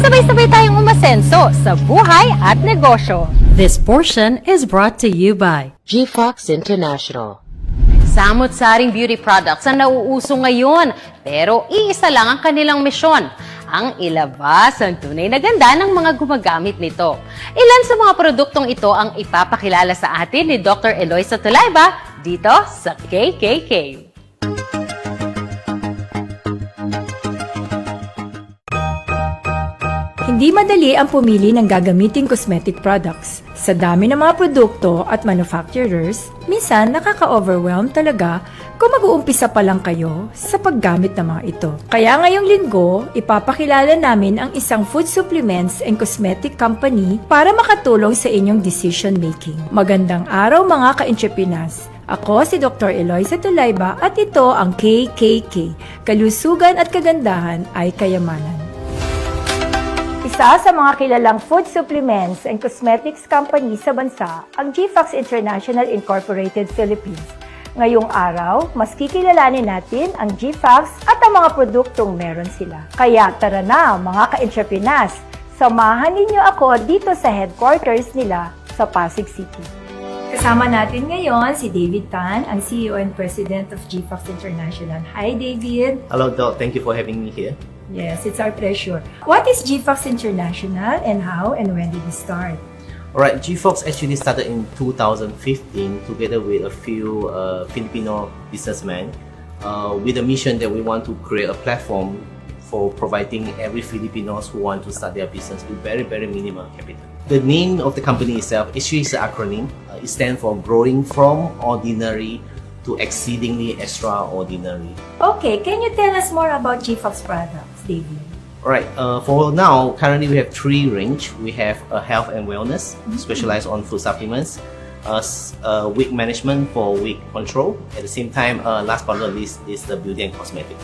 Sabay-sabay tayong umasenso sa buhay at negosyo. This portion is brought to you by GFox International. Samot-saring beauty products ang nauuso ngayon, pero iisa lang ang kanilang misyon, ang ilabas ang tunay na ganda ng mga gumagamit nito. Ilan sa mga produktong ito ang ipapakilala sa atin ni Dr. Eloisa Tulayba dito sa KKK. Hindi madali ang pumili ng gagamiting cosmetic products. Sa dami ng mga produkto at manufacturers, minsan nakaka-overwhelm talaga kung mag-uumpisa pa lang kayo sa paggamit ng mga ito. Kaya ngayong linggo, ipapakilala namin ang isang food supplements and cosmetic company para makatulong sa inyong decision making. Magandang araw mga ka-entrepreneurs! Ako si Dr. Eloisa Tulayba at ito ang KKK. Kalusugan at kagandahan ay kayamanan. Isa sa mga kilalang food supplements and cosmetics company sa bansa, ang GFox International Incorporated Philippines. Ngayong araw, mas kikilalanin natin ang GFox at ang mga produktong meron sila. Kaya tara na mga ka-entrepreneurs, samahan ninyo ako dito sa headquarters nila sa Pasig City. Kasama natin ngayon si David Tan, ang CEO and President of GFox International. Hi David! Hello, Doc. Thank you for having me here. Yes, it's our pleasure. What is GFox International and how and when did it start? Alright, GFox actually started in 2015 together with a few Filipino businessmen with a mission that we want to create a platform for providing every Filipinos who want to start their business with very, very minimal capital. The name of the company itself actually is an acronym. It stands for Growing From Ordinary to Exceedingly Extraordinary. Okay, can you tell us more about GFox products, David? Alright, for now, currently we have three range. We have health and wellness, specialized on food supplements, weight management for weight control. At the same time, last but not least is the beauty and cosmetic.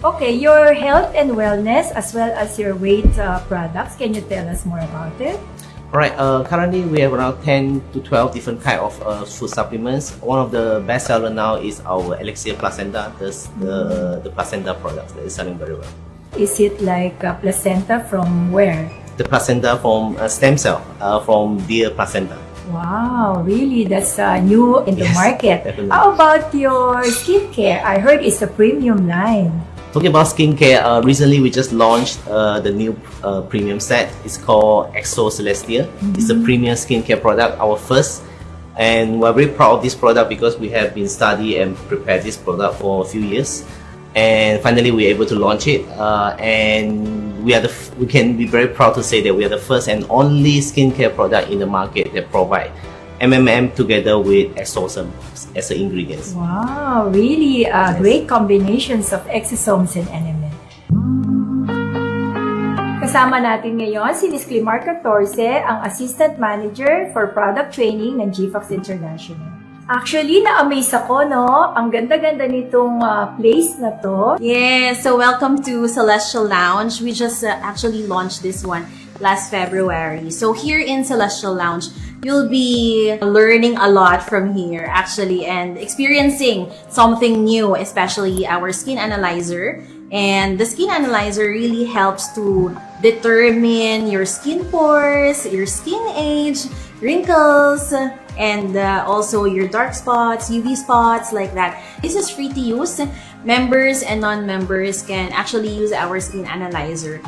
Okay, your health and wellness as well as your weight products, can you tell us more about it? Alright, currently we have around 10 to 12 different kind of food supplements. One of the best seller now is our Elixir Placenta, the placenta products that is selling very well. Is it like placenta from where? The placenta from stem cell, from deer placenta. Wow, really? That's new in the Yes, market. definitely. How about your skincare? I heard it's a premium line. Talking about skincare, recently we just launched the new premium set. It's called Exo Celestia. It's a premium skincare product, our first. And we're very proud of this product because we have been studying and prepared this product for a few years. And finally we were able to launch it. And we can be very proud to say that we are the first and only skincare product in the market that provide MMM together with exosomes as the ingredients. Wow, really great combinations of exosomes and NMN. Kasama natin ngayon si Ms. Climar 14, ang Assistant Manager for Product Training ng GFox International. Actually, na-amaze ako, no? Ang ganda-ganda nitong place na to. Yeah, so welcome to Celestial Lounge. We just actually launched this one last February. So here in Celestial Lounge, you'll be learning a lot from here actually and experiencing something new, especially our skin analyzer. And the skin analyzer really helps to determine your skin pores, your skin age, wrinkles, and also your dark spots, UV spots, like that. This is free to use. Members and non-members can actually use our skin analyzer.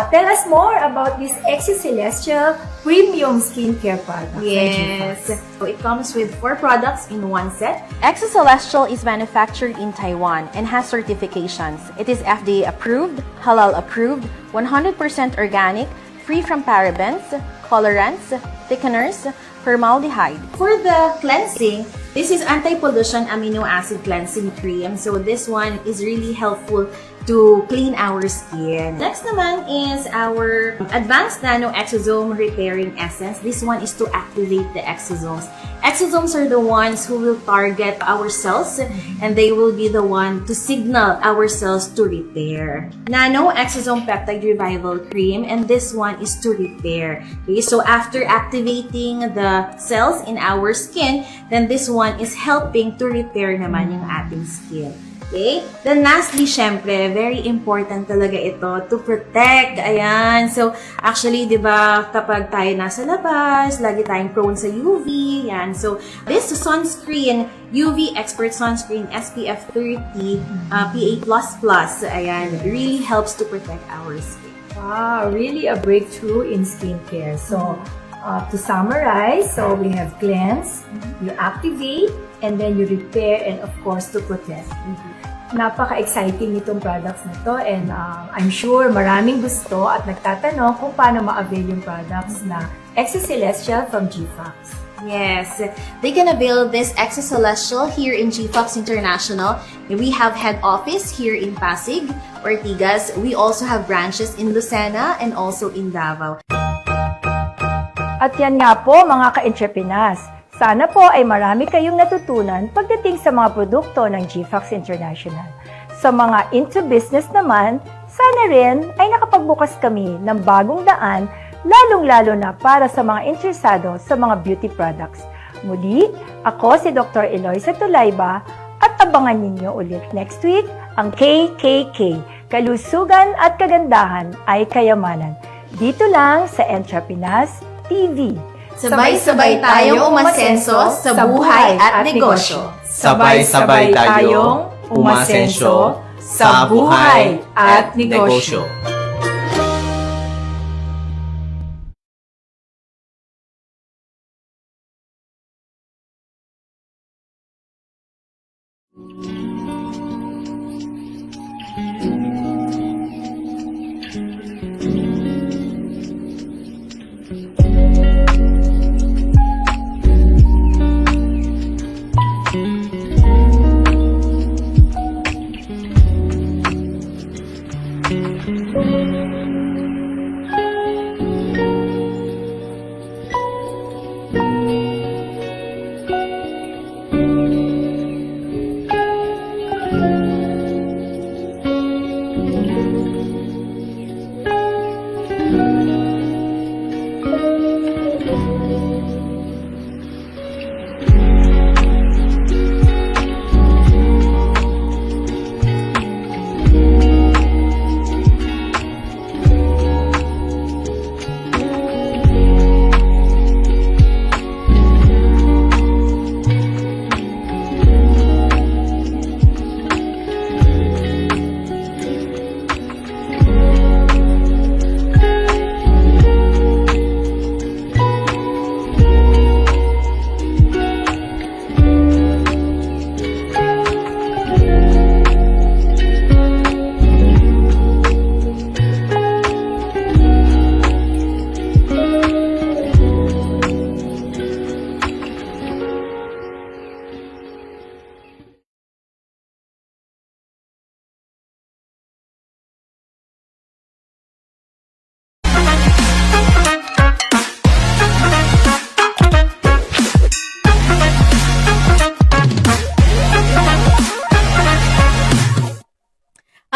Tell us more about this Exocelestial Premium Skincare product. Yes. So it comes with 4 products in one set. Exocelestial is manufactured in Taiwan and has certifications. It is FDA approved, halal approved, 100% organic, free from parabens, colorants, thickeners, formaldehyde. For the cleansing, this is anti-pollution amino acid cleansing cream. So this one is really helpful to clean our skin. Next naman is our Advanced Nano Exosome Repairing Essence. This one is to activate the exosomes. Exosomes are the ones who will target our cells and they will be the one to signal our cells to repair. Nano Exosome Peptide Revival Cream, and this one is to repair. Okay, so after activating the cells in our skin, then this one is helping to repair naman yung ating skin. Okay? Then lastly, syempre, very important talaga ito to protect. Ayan. So, actually, di ba, kapag tayo nasa labas, lagi tayong prone sa UV. Yan. So, this sunscreen, UV Expert Sunscreen SPF 30 PA++. Ayan. Really helps to protect our skin. Wow, really a breakthrough in skincare. So, to summarize, so we have cleanse, you activate, and then you repair, and of course, to protect. Napaka-exciting nitong products na to, and I'm sure maraming gusto at nagtatanong kung paano ma-avail yung products na Exocelestial from GFox. Yes, they can avail this Exocelestial here in GFox International. We have head office here in Pasig, Ortigas. We also have branches in Lucena and also in Davao. At yan nga po mga ka-entrepreneurs. Sana po ay marami kayong natutunan pagdating sa mga produkto ng GFox International. Sa mga into business naman, sana rin ay nakapagbukas kami ng bagong daan, lalong-lalo na para sa mga interesado sa mga beauty products. Muli, ako si Dr. Eloisa Tulayba at abangan ninyo ulit next week ang KKK, Kalusugan at Kagandahan ay Kayamanan. Dito lang sa Entrepreneurs TV. Sabay-sabay tayong umasenso sa buhay at negosyo. Sabay-sabay tayong umasenso sa buhay at negosyo.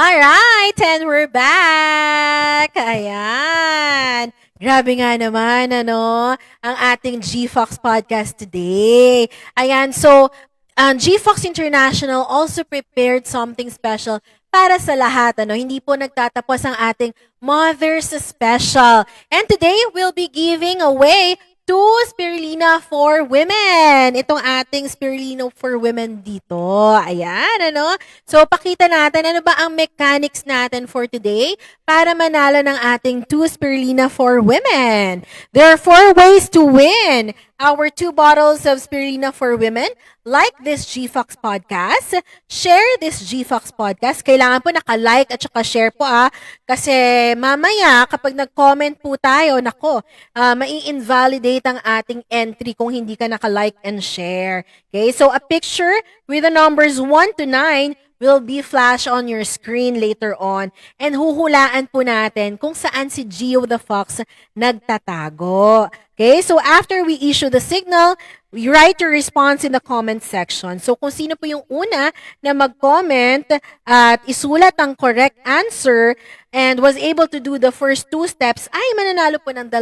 Alright, and we're back! Ayan. Grabe nga naman, ang ating G-Fox podcast today. Ayan, so, G-Fox International also prepared something special para sa lahat, Hindi po nagtatapos ang ating Mother's Special. And today, we'll be giving away 2 Spirulina for Women. Itong ating Spirulina for Women dito. Ayan, So, pakita natin ano ba ang mechanics natin for today para manalo ng ating 2 Spirulina for Women. There are 4 ways to win our 2 bottles of Spirulina for Women. Like this G-Fox podcast. Share this G-Fox podcast. Kailangan po naka-like at saka share po Kasi mamaya kapag nag-comment po tayo, mai-invalidate ang ating entry kung hindi ka naka-like and share. Okay, so a picture with the numbers 1 to 9 will be flash on your screen later on. And huhulaan po natin kung saan si Gio the Fox nagtatago. Okay, so after we issue the signal, we write your response in the comment section. So kung sino po yung una na mag-comment at isulat ang correct answer and was able to do the first 2 steps, ay mananalo po ng 2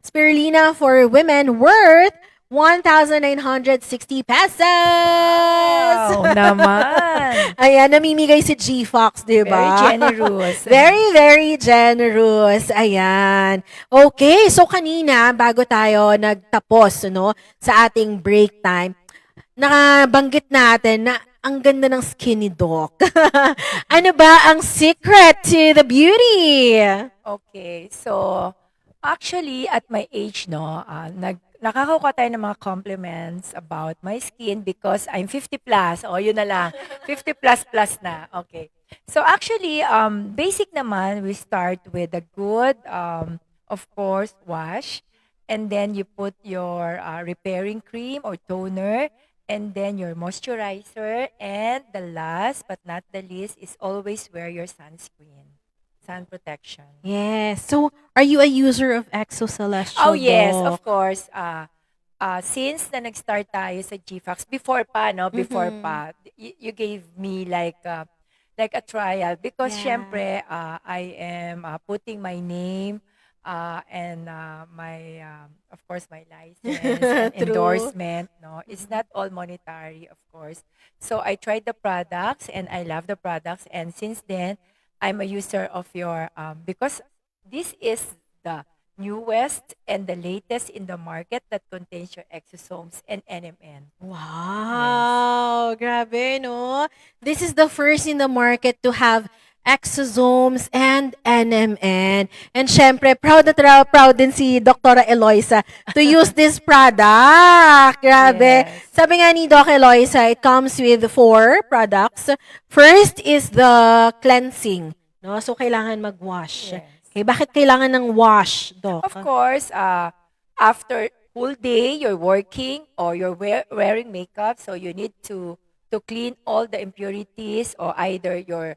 Spirulina for Women worth 1,960 pesos! Wow, naman! Ayan, namimigay si G-Fox, di ba? Very generous. Very, very generous. Ayan. Okay, so kanina, bago tayo nagtapos, sa ating break time, nakabanggit natin na ang ganda ng skin ni Doc. Ano ba ang secret to the beauty? Okay, so actually at my age, nakakakuha tayo ng mga compliments about my skin because I'm 50 plus. O, yun na lang. 50 plus na. Okay. So actually, basic naman, we start with a good, of course, wash. And then you put your repairing cream or toner. And then your moisturizer. And the last but not the least is always wear your sunscreen. Sun protection. Yes. So, are you a user of Exo Celestial? Oh, yes, Doc? of course. Since na nag-start tayo sa GFAX, before pa, you gave me like a trial because syempre, I am putting my name and my, of course, my license and endorsement. It's not all monetary, of course. So, I tried the products and I love the products. And since then, I'm a user of your, because this is the newest and the latest in the market that contains your exosomes and NMN. Wow! Yes. Grabe, no? This is the first in the market to have exosomes and NMN. And syempre, proud din si Dr. Eloisa to use this product. Grabe. Yes. Sabi nga ni Doc Eloisa, it comes with 4 products. First is the cleansing. No? So, kailangan mag-wash. Yes. Okay, bakit kailangan ng wash, Doc? Of course, after whole day, you're working or you're wearing makeup, so you need to clean all the impurities or either you're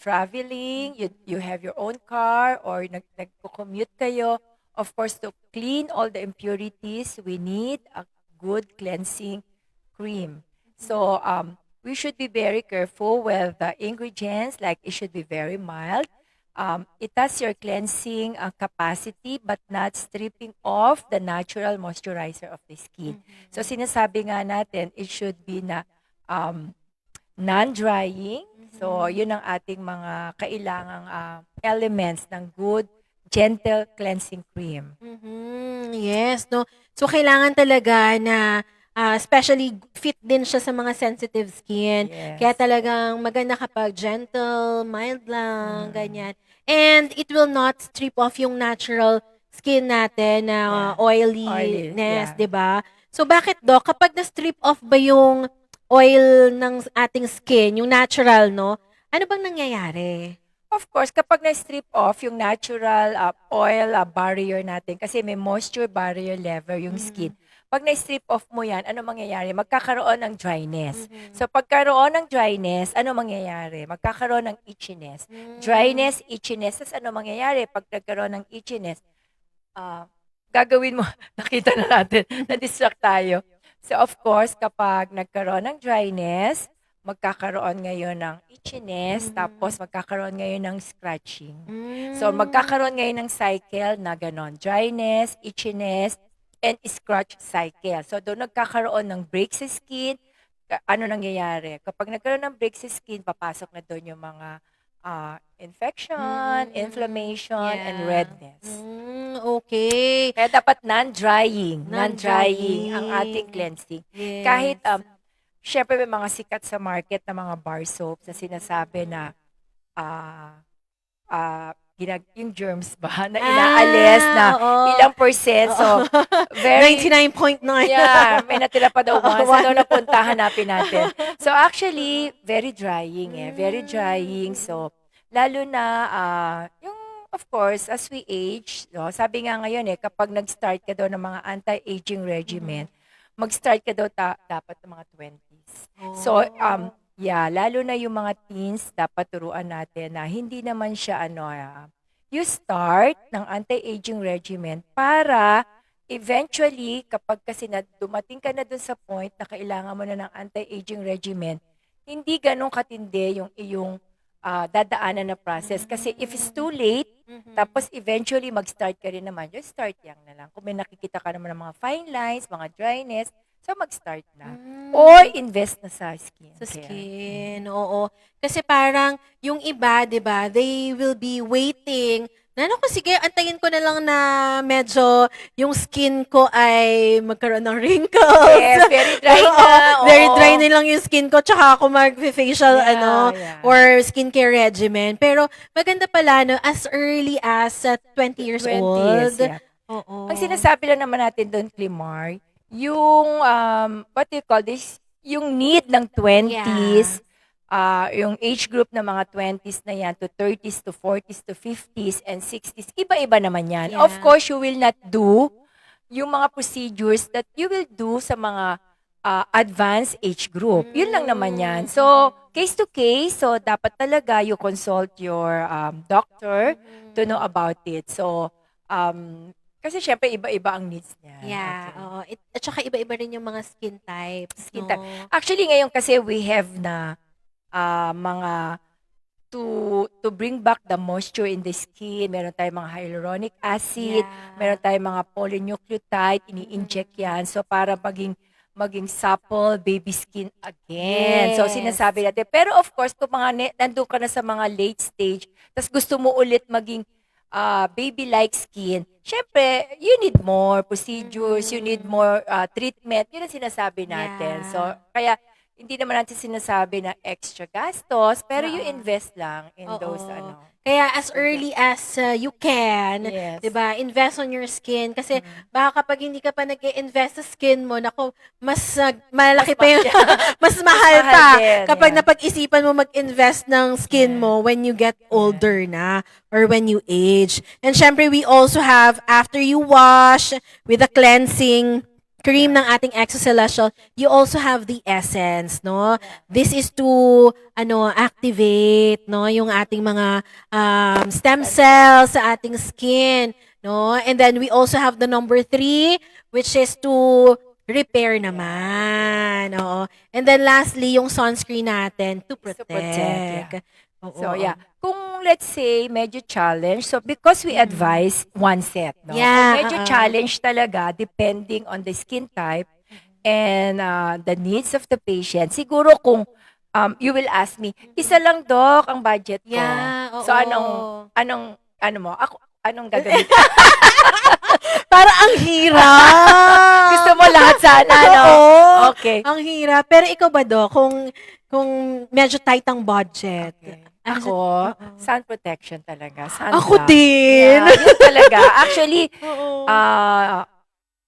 traveling, you have your own car or nagko-commute kayo. Of course, to clean all the impurities, we need a good cleansing cream. So, we should be very careful with the ingredients, like it should be very mild. It has your cleansing capacity but not stripping off the natural moisturizer of the skin. Mm-hmm. So, sinasabi nga natin, it should be na non-drying. So, yun ang ating mga kailangang elements ng good, gentle cleansing cream. Mm-hmm. Yes, no? So, kailangan talaga na especially fit din siya sa mga sensitive skin. Yes. Kaya talagang maganda kapag gentle, mild lang, ganyan. And it will not strip off yung natural skin natin na oiliness, di ba? So, bakit, Doc? Kapag na-strip off ba yung oil ng ating skin, yung natural, no? Ano bang nangyayari? Of course, kapag na-strip off yung natural oil barrier natin, kasi may moisture barrier level yung skin, pag na-strip off mo yan, ano mangyayari? Magkakaroon ng dryness. So, pagkaroon ng dryness, ano mangyayari? Magkakaroon ng itchiness. Dryness, itchiness. Tapos ano mangyayari? Pag nagkaroon ng itchiness, gagawin mo, nakita na natin, na-distract tayo. So, of course, kapag nagkaroon ng dryness, magkakaroon ngayon ng itchiness, tapos magkakaroon ngayon ng scratching. So, magkakaroon ngayon ng cycle na ganon. Dryness, itchiness, and scratch cycle. So, doon nagkakaroon ng break sa skin. Ano nangyayari? Kapag nagkaroon ng break sa skin, papasok na doon yung mga infection, inflammation, and redness. Okay. Kaya dapat non-drying. Non-drying ang ating cleansing. Yes. Kahit, syempre may mga sikat sa market na mga bar soaps na sinasabi na yung germs ba na inaalis na ilang percent. So, very 99.9. Yeah, may natira pa daw once. Ano napunta, hanapin natin. So, actually, very drying Very drying. So, lalo na, of course, as we age, no, sabi nga ngayon kapag nag-start ka daw ng mga anti-aging regimen, mag-start ka daw dapat ng mga 20s. So, lalo na yung mga teens, dapat turuan natin na hindi naman siya, you start ng anti-aging regimen para eventually, kapag kasi dumating ka na dun sa point na kailangan mo na ng anti-aging regimen, hindi ganun katindi yung iyong dadaanan na process. Kasi if it's too late, tapos eventually mag-start ka rin naman, just start young na lang. Kung may nakikita ka naman ng mga fine lines, mga dryness, so mag-start na. Or invest na sa skin. Sa skin, oo. Kasi parang yung iba, 'di ba, they will be waiting. Ko, sige, antayin ko na lang na medyo yung skin ko ay magkaroon ng wrinkles. Yes, very dry na. Very dry na lang yung skin ko, tsaka ako mag-facial, or skincare regimen. Pero maganda pala, as early as 20 years old. Yeah. Oo. Ang sinasabi lang naman natin doon, Climar, yung, what do you call this? Yung need ng 20s, yung age group ng mga 20s na yan, to 30s, to 40s, to 50s, and 60s, iba-iba naman yan. Yeah. Of course, you will not do yung mga procedures that you will do sa mga advanced age group. Yun lang naman yan. So, case to case, so dapat talaga you consult your doctor to know about it. So, kasi syempre iba-iba ang needs niya. Yeah, oo. At saka iba-iba rin yung mga skin types. Skin type. Actually, ngayon kasi we have na mga to bring back the moisture in the skin. Meron tayong mga hyaluronic acid, meron tayong mga polynucleotide, ini-inject yan. So, para maging supple baby skin again. So, sinasabi natin. Pero of course, kung nandun ka na sa mga late stage, tas gusto mo ulit maging baby-like skin, syempre, you need more procedures, you need more treatment. Yun ang sinasabi natin. So, kaya, hindi naman natin sinasabi na extra gastos, pero you invest lang in those, Kaya as early as you can, 'di ba? Invest on your skin kasi baka kapag hindi ka pa nag-invest sa skin mo, nako, mas malaki pa yung mas mahal pa kapag napag-isipan mo mag-invest ng skin mo when you get older na or when you age. And syempre we also have, after you wash with a cleansing cream ng ating Exocelestial, you also have the essence, no? This is to activate, no, yung ating mga stem cells sa ating skin, no? And then we also have the number 3, which is to repair naman. Oo. And then lastly, yung sunscreen natin to protect. So, kung let's say, medyo challenge, so because we advise one set, no? Kung medyo challenge talaga, depending on the skin type and the needs of the patient, siguro kung you will ask me, isa lang, Doc, ang budget ko. So, anong gagawin? Para ang hirap. Gusto mo lahat sana, no? Okay. Ang hirap. Pero ikaw ba, Doc, kung medyo tight ang budget? Ako, sun protection talaga. Ako din. Yeah, yun talaga. Actually,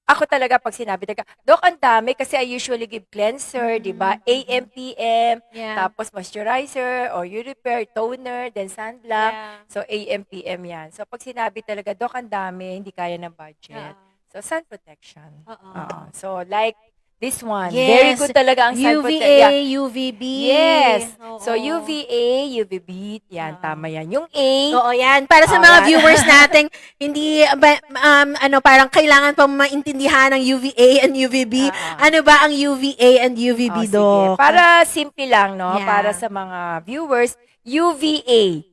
ako talaga pag sinabi talaga, Doc, ang dami kasi I usually give cleanser, di ba? AM, PM, tapos moisturizer, or you repair, toner, then sunblock. So, AM, PM yan. So, pag sinabi talaga, Doc, ang dami, hindi kaya ng budget. So, sun protection. So, like This one. Yes. Very good talaga ang sun UVA, protection. UVB. Yes. Oo. So, UVA, UVB, yan, tama yan. Yung A, Oo, yan. Para sa Oh, mga yan. viewers natin, hindi, parang kailangan pa maintindihan ng UVA and UVB. Ano ba ang UVA and UVB, sige. Doc? Para simple lang, no? Yeah. Para sa mga viewers, UVA.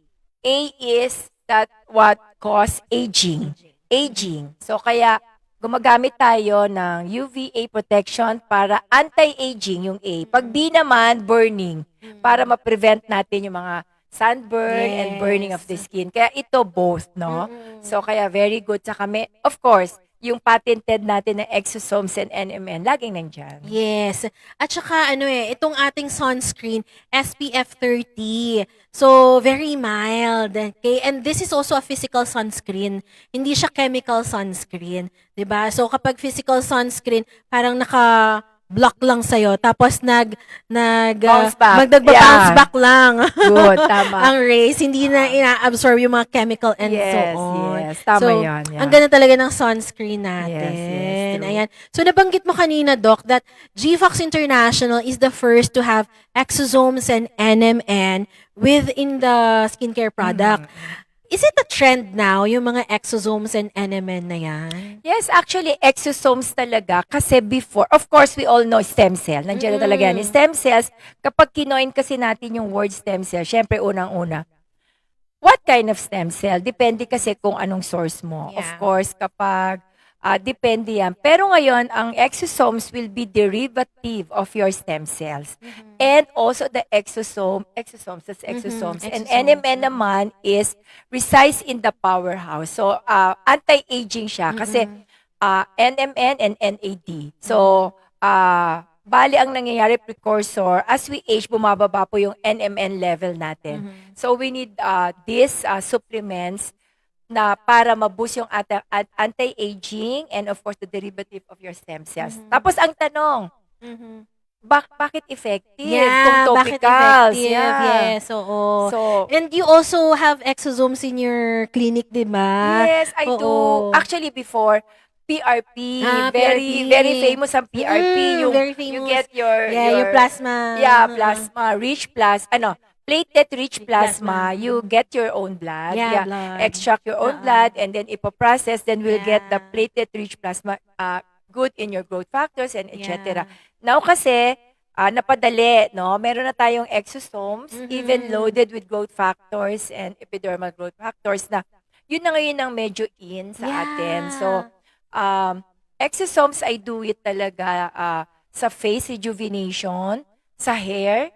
A is that what cause aging. Aging. So, kaya, gumagamit tayo ng UVA protection para anti-aging yung A. Pag B naman, burning. Para ma-prevent natin yung mga sunburn and burning of the skin. Kaya ito both, no? So, kaya very good. Sa kami, of course, yung patented natin na exosomes and NMN, laging nandyan. Yes. At saka itong ating sunscreen, SPF 30. So, very mild. Okay? And this is also a physical sunscreen. Hindi siya chemical sunscreen. 'Di ba? So, kapag physical sunscreen, parang naka-block lang sa'yo. Tapos Bounce back. magdagba-bounce Yeah. back lang. Good, tama. Ang rays. Hindi na ina-absorb yung mga chemical and so Yes, on. yes. Tama so, yan, yeah. ang ganda talaga ng sunscreen natin. Yes, true. Ayan. So, nabanggit mo kanina, Doc, that GFox International is the first to have exosomes and NMN within the skincare product. Is it a trend now, yung mga exosomes and NMN na yan? Yes, actually, exosomes talaga. Kasi before, of course, we all know stem cell. Nandiyan na talaga yan. Stem cells, kapag kinoin kasi natin yung word stem cell, syempre unang-una, what kind of stem cell? Depende kasi kung anong source mo. Yeah. Of course, kapag depende yan. Pero ngayon, ang exosomes will be derivative of your stem cells. And also the exosomes, that's exosomes. And NMN naman is resides in the powerhouse. So, anti-aging siya kasi NMN and NAD. So, bali ang nangyayari precursor, as we age, bumababa po yung NMN level natin. So, we need these supplements na para ma-boost yung anti-aging and of course the derivative of your stem cells. Tapos ang tanong, bakit effective kung bakit topicals? effective? Yeah. Yes, oo. So, And you also have exosomes in your clinic, di ba? yes, I do. Actually, before, PRP, PRP. very famous ang PRP. Yung, very you famous. get your plasma. Yeah, plasma, rich plasma, platelet-rich plasma, you get your own blood. Yeah, blood. Extract your own blood and then ipoprocess, then we'll get the platelet-rich plasma good in your growth factors and etc. Now kasi, napadali, no? Meron na tayong exosomes, even loaded with growth factors and epidermal growth factors na yun na ngayon ang medyo in sa atin. So, exosomes, I do it talaga sa face rejuvenation, sa hair,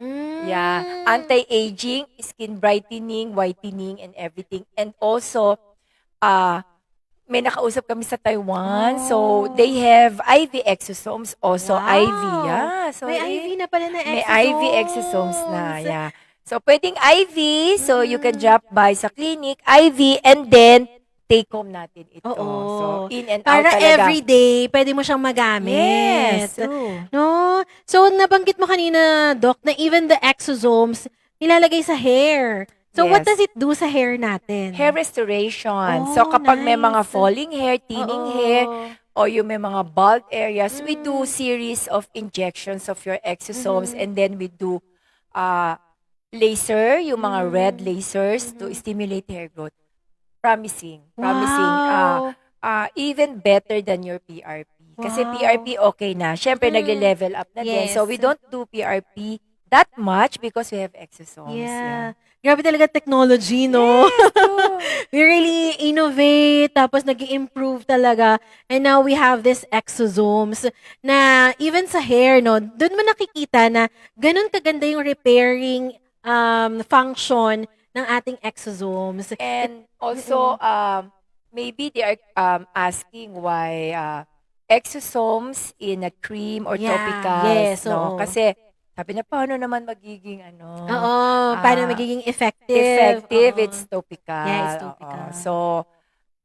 anti-aging, skin brightening, whitening, and everything. And also, may nakausap kami sa Taiwan, so they have IV exosomes also. IV, yeah. So, May IV na pala na exosomes. may IV exosomes na, yeah. So, pwedeng IV, so you can drop by sa clinic, IV, and then take home natin ito. So, in and out Para talaga. everyday, pwede mo siyang magamit. Yes, true. No? So, nabanggit mo kanina, Doc, na even the exosomes, nilalagay sa hair. So, what Yes. does it do sa hair natin? Hair restoration. So, kapag may mga nice. falling hair, thinning hair, o yung may mga bald areas, we do series of injections of your exosomes and then we do laser, yung mga red lasers to stimulate hair growth. Promising. Wow. Even better than your PRP. Kasi Wow. PRP okay na. Siyempre, nagle-level up na din. Yes. So, we don't do PRP that much because we have exosomes. Yeah. Grabe talaga technology, no? We really innovate, tapos nag-improve talaga. And now we have this exosomes na even sa hair, no? Doon mo nakikita na ganun kaganda yung repairing function ng ating exosomes. And also, maybe they are asking why exosomes in a cream or topicals. Yes, no? oo. Kasi, sabi na, paano naman magiging Oo, paano magiging effective? effective? Oo. It's topical. Yeah, it's topical. Oo. So,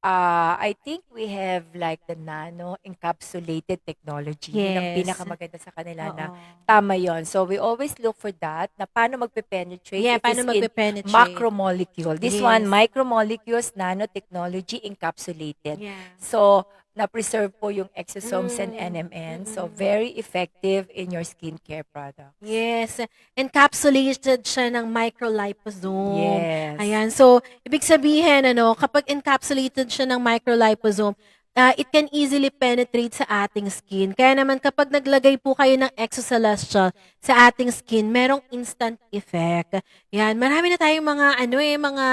I think we have like the nano-encapsulated technology. Yun ang Yes. pinakamaganda sa kanila na Oo. tama yon. So, we always look for that na paano magpe-penetrate. Yeah, if paano it's in magpe-penetrate. macromolecule. This Yes. one, micromolecules, nanotechnology, encapsulated. Yeah. So, na-preserve po yung exosomes and NMN. So, very effective in your skincare product. Yes. Encapsulated siya ng microliposome. Yes. Ayan. So, ibig sabihin, kapag encapsulated siya ng microliposome, it can easily penetrate sa ating skin. Kaya naman kapag naglagay po kayo ng Exocelestial sa ating skin, merong instant effect. Yan, marami na tayong mga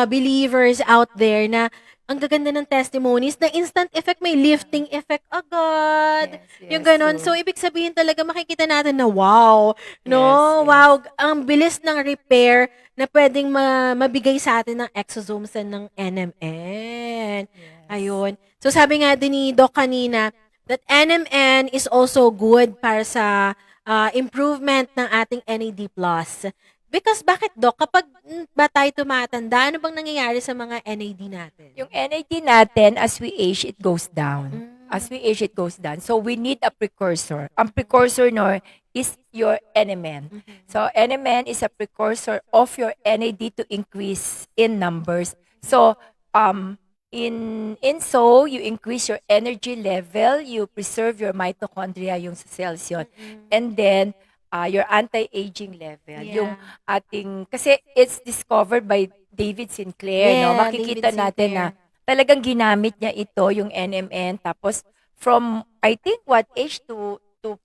believers out there na ang gaganda ng testimonies, na instant effect, may lifting effect agad. Yes, Yung ganon. So, ibig sabihin talaga, makikita natin na wow. No? Yes. Wow. Ang bilis ng repair na pwedeng mabigay sa atin ng exosomes and ng NMN. Ayun. So, sabi nga din ni Doc kanina, that NMN is also good para sa improvement ng ating NAD+. Because bakit, Doc, kapag ba tayo tumatanda, ano bang nangyayari sa mga NAD natin? Yung NAD natin, as we age, it goes down. As we age, it goes down. So, we need a precursor. Ang precursor is your NMN. So, NMN is a precursor of your NAD to increase in numbers. So, so, you increase your energy level, you preserve your mitochondria, yung sa cells yun. And then, your anti-aging level. Yung ating, kasi it's discovered by David Sinclair, no? Makikita David natin na talagang ginamit niya ito, yung NMN, tapos from, I think, what age to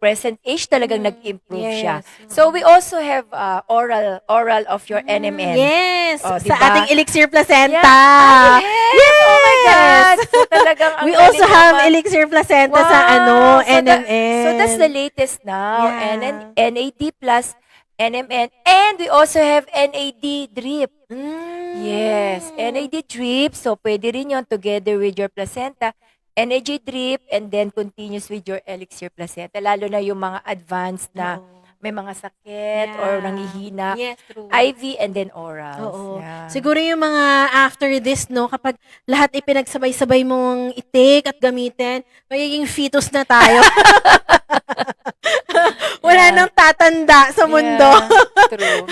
present age talagang nag-improve siya. So, we also have oral of your NMN. Yes! Oh, sa diba? ating Elixir Placenta. Yeah. Yes! Oh my God! So, talagang ang We also galing have naman. Elixir Placenta sa NMN. So that's the latest now. Yeah. And then NAD plus NMN. And we also have NAD drip. Yes, NAD drip. So pwede rin yun together with your placenta. NAD drip and then continues with your Elixir Placenta. Lalo na yung mga advanced na may mga sakit or nangihina. Yes, true. IV and then orals. Oo. Yeah. Siguro yung mga after this, no, kapag lahat ipinagsabay-sabay mong i-take at gamitin, magiging fetus na tayo. Wala nang tatanda sa mundo. True.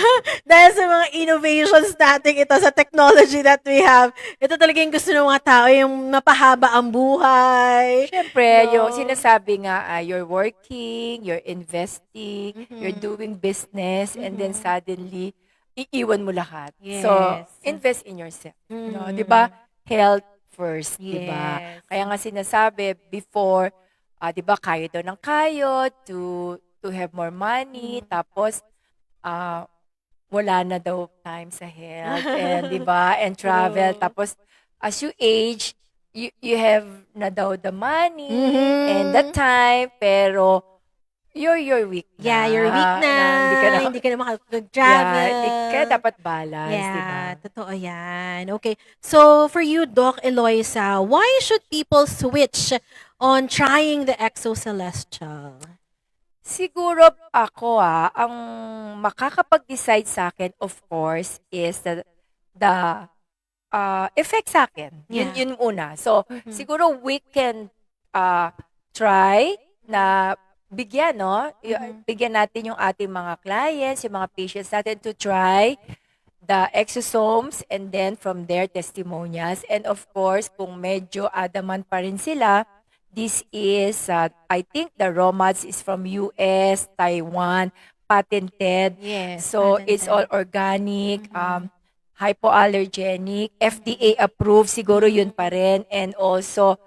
Dahil sa mga innovations natin ito, sa technology that we have, ito talaga yung gusto ng mga tao, yung mapahaba ang buhay. Siyempre, yung sinasabi nga, you're working, you're investing, you're doing business, and then suddenly, iiwan mo lahat. So, invest in yourself. No? Di ba? Health first. Di ba? Kaya nga sinasabi, before, di ba, kayo daw ng kayo to have more money, tapos, wala na daw time sa health, and di ba, and travel. Tapos, as you age, you have na daw the money and the time, pero you're weak na. Yeah, you're weak na. Hindi ka na makapag-travel. Kaya dapat balance, di ba? Totoo yan. Okay. So, for you, Doc Eloisa, why should people switch on trying the Exocelestial? Siguro ako ang makakapag-decide sa akin, of course, is the effect sa akin. Yun una. So, siguro we can try na bigyan, no? Bigyan natin yung ating mga clients, yung mga patients natin to try the exosomes and then from their testimonials. And of course, kung medyo adamant pa rin sila, this is, I think the ROMADS is from US, Taiwan, patented. Yes, So, patented. it's all organic, hypoallergenic, FDA approved, siguro yun pa rin. And also,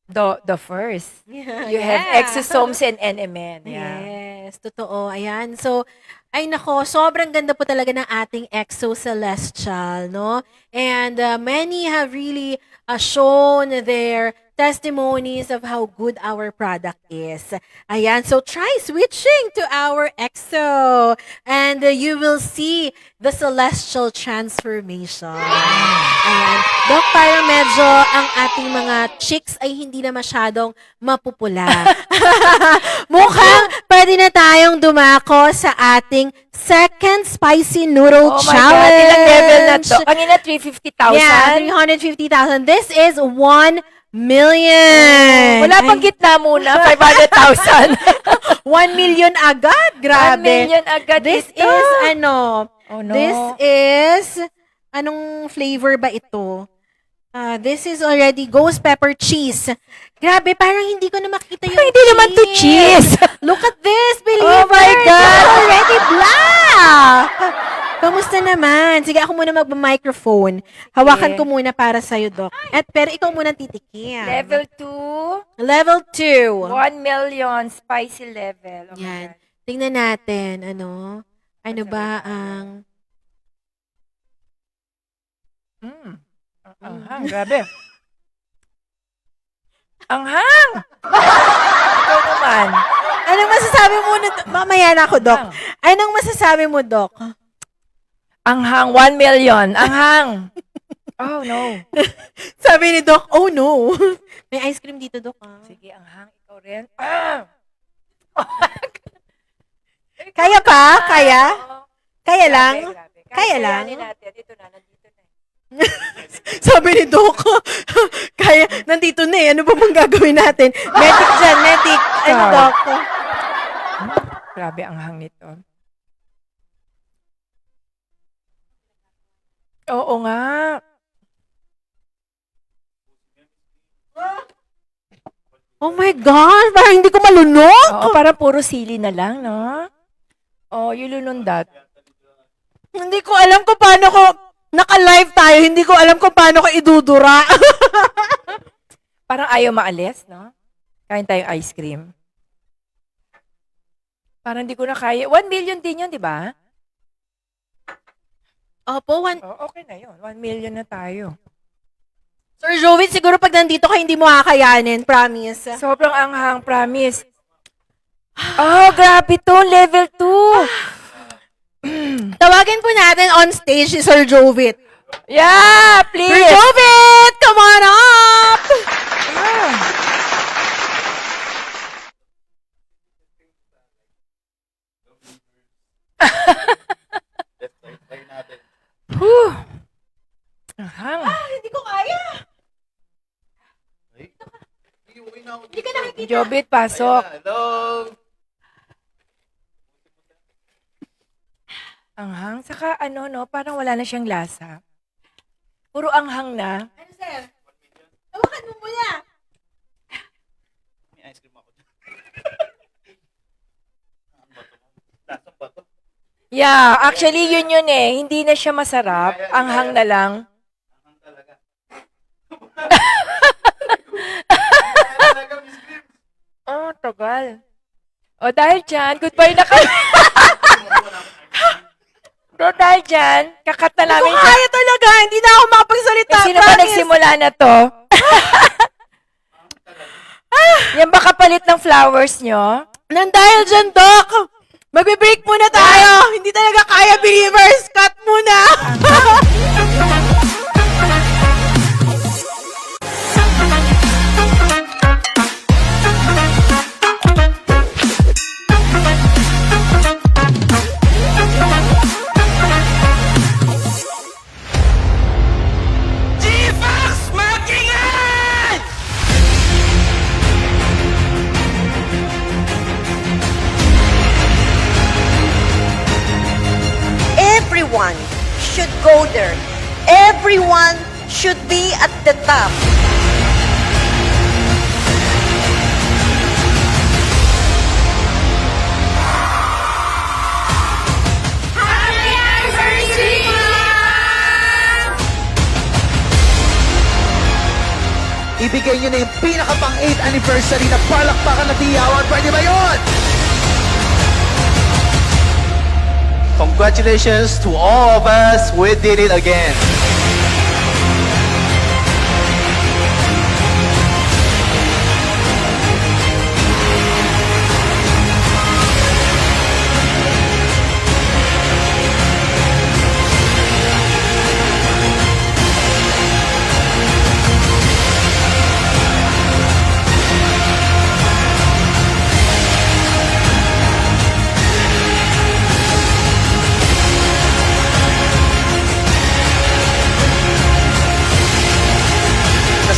the first. You have exosomes and NMN. Yes, totoo. Ayan. So, ay nako, sobrang ganda po talaga ng ating Exocelestial, no? And many have really shown their testimonies of how good our product is. Ayan, so try switching to our Exo and you will see the celestial transformation. Ayan. Doc, parang medyo ang ating mga chicks ay hindi na masyadong mapupula. Mukhang pwede na tayong dumako sa ating second spicy noodle Oh my challenge. God, ilang level na to? Kanina 350,000? Yeah, 350,000. This is 1 million. Wala pang gitna muna, 500,000. 1 million agad. 1 Grabe. million agad This ito. is Oh no. This is anong flavor ba ito? This is already ghost pepper cheese. Grabe, parang hindi ko na makita yung Hindi naman to cheese. Look at this, Oh believer! my God! It's already black! Kamusta naman? Sige, ako muna mag-microphone. Hawakan ko muna para sa'yo, Doc. Pero ikaw muna titikim. Level 2. Level 2. 1 million spicy level. Oh my Yan. God. Tingnan natin, ano ba ang... Anghang, grabe. Anghang! Ikaw naman. Anong masasabi mo na... Mamaya na ako, Doc. Anong masasabi mo, Doc? Anghang, 1 million. Anghang. Oh, no. Sabi ni Doc, oh no. May ice cream dito, Doc. Sige, anghang. Ikaw rin. Ah! Kaya pa? Kaya? Kaya lang? Grabe. Kaya lang? Kayanin natin. Dito na, nandito na. Sabi ni Doc, kaya, nandito na eh. Ano ba bang gagawin natin? Medic dyan, medic. Ano, Doc? Grabe, anghang nito. Oo nga. Oh my God, parang hindi ko malunok. Oo, parang puro sili na lang, no? Oh, yulunundat. Hindi ko alam kung paano ko, naka-live tayo, hindi ko alam kung paano ko idudura. Parang ayaw maalis, no? Kain tayong ice cream. Parang hindi ko na kaya. 1 million din yun, di ba? Opo, Oh, okay na yun. 1 million na tayo. Sir Joey, siguro pag nandito ka, hindi mo kakayanin, promise. Sobrang anghang, promise. Oh, grabe to. Level 2. Tawagin po natin on stage si Sir Jovit. Yeah, please. Sir Jovit, come on up! Whew. Anghang. Hindi ko kaya. Hindi ka nakikita. Jobit, pasok. Anghang. Saka ano, no, parang wala na siyang lasa. Puro anghang na. Ano, sir? Tawakan mo muna. Yeah, actually yun eh. Hindi na siya masarap. Anghang na lang. Oh, tagal. O dahil dyan, goodbye na kayo. Bro, dahil dyan, kakat na namin. Hindi ko kaya talaga. Hindi na ako makapagsalita. Eh, sino ba nagsimula na to? Yan ba kapalit ng flowers nyo? Nang dahil dyan, Doc, magbe-break muna tayo. Hindi talaga kaya, believers. Cut muna. G-Fox Makingan! Everyone should go there. Everyone should be at the top. Ibigay nyo na yung pinaka-pang 8th anniversary na palakpakan na tiyawan. Pwede ba yun? Congratulations to all of us. We did it again.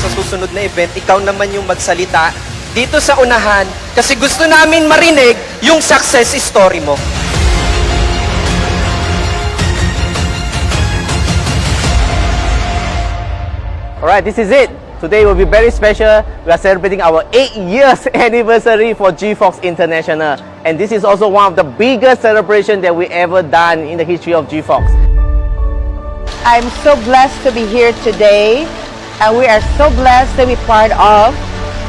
Sa susunod na event, ikaw naman yung magsalita dito sa unahan kasi gusto namin marinig yung success story mo. Alright, this is it. Today will be very special. We are celebrating our 8 years anniversary for GFox International. And this is also one of the biggest celebrations that we ever done in the history of GFox. I'm so blessed to be here today, and we are so blessed to be part of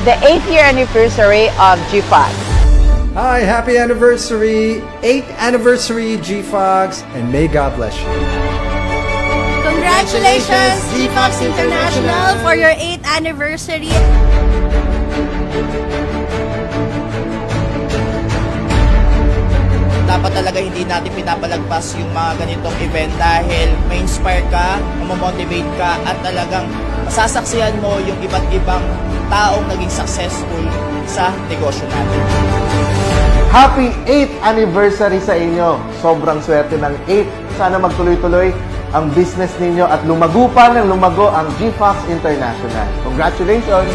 the 8th year anniversary of GFox. Hi, happy anniversary, 8th anniversary GFox, and may God bless you. Congratulations, GFox International, for your 8th anniversary. Dapat talaga hindi natin pinapalagpas yung mga ganitong event dahil may inspire ka, mamomotivate ka, at talagang masasaksihan mo yung iba't ibang taong naging successful sa negosyo natin. Happy 8th anniversary sa inyo. Sobrang swerte ng 8. Sana magtuloy-tuloy ang business ninyo at lumago pa ng lumago ang GFox International. Congratulations!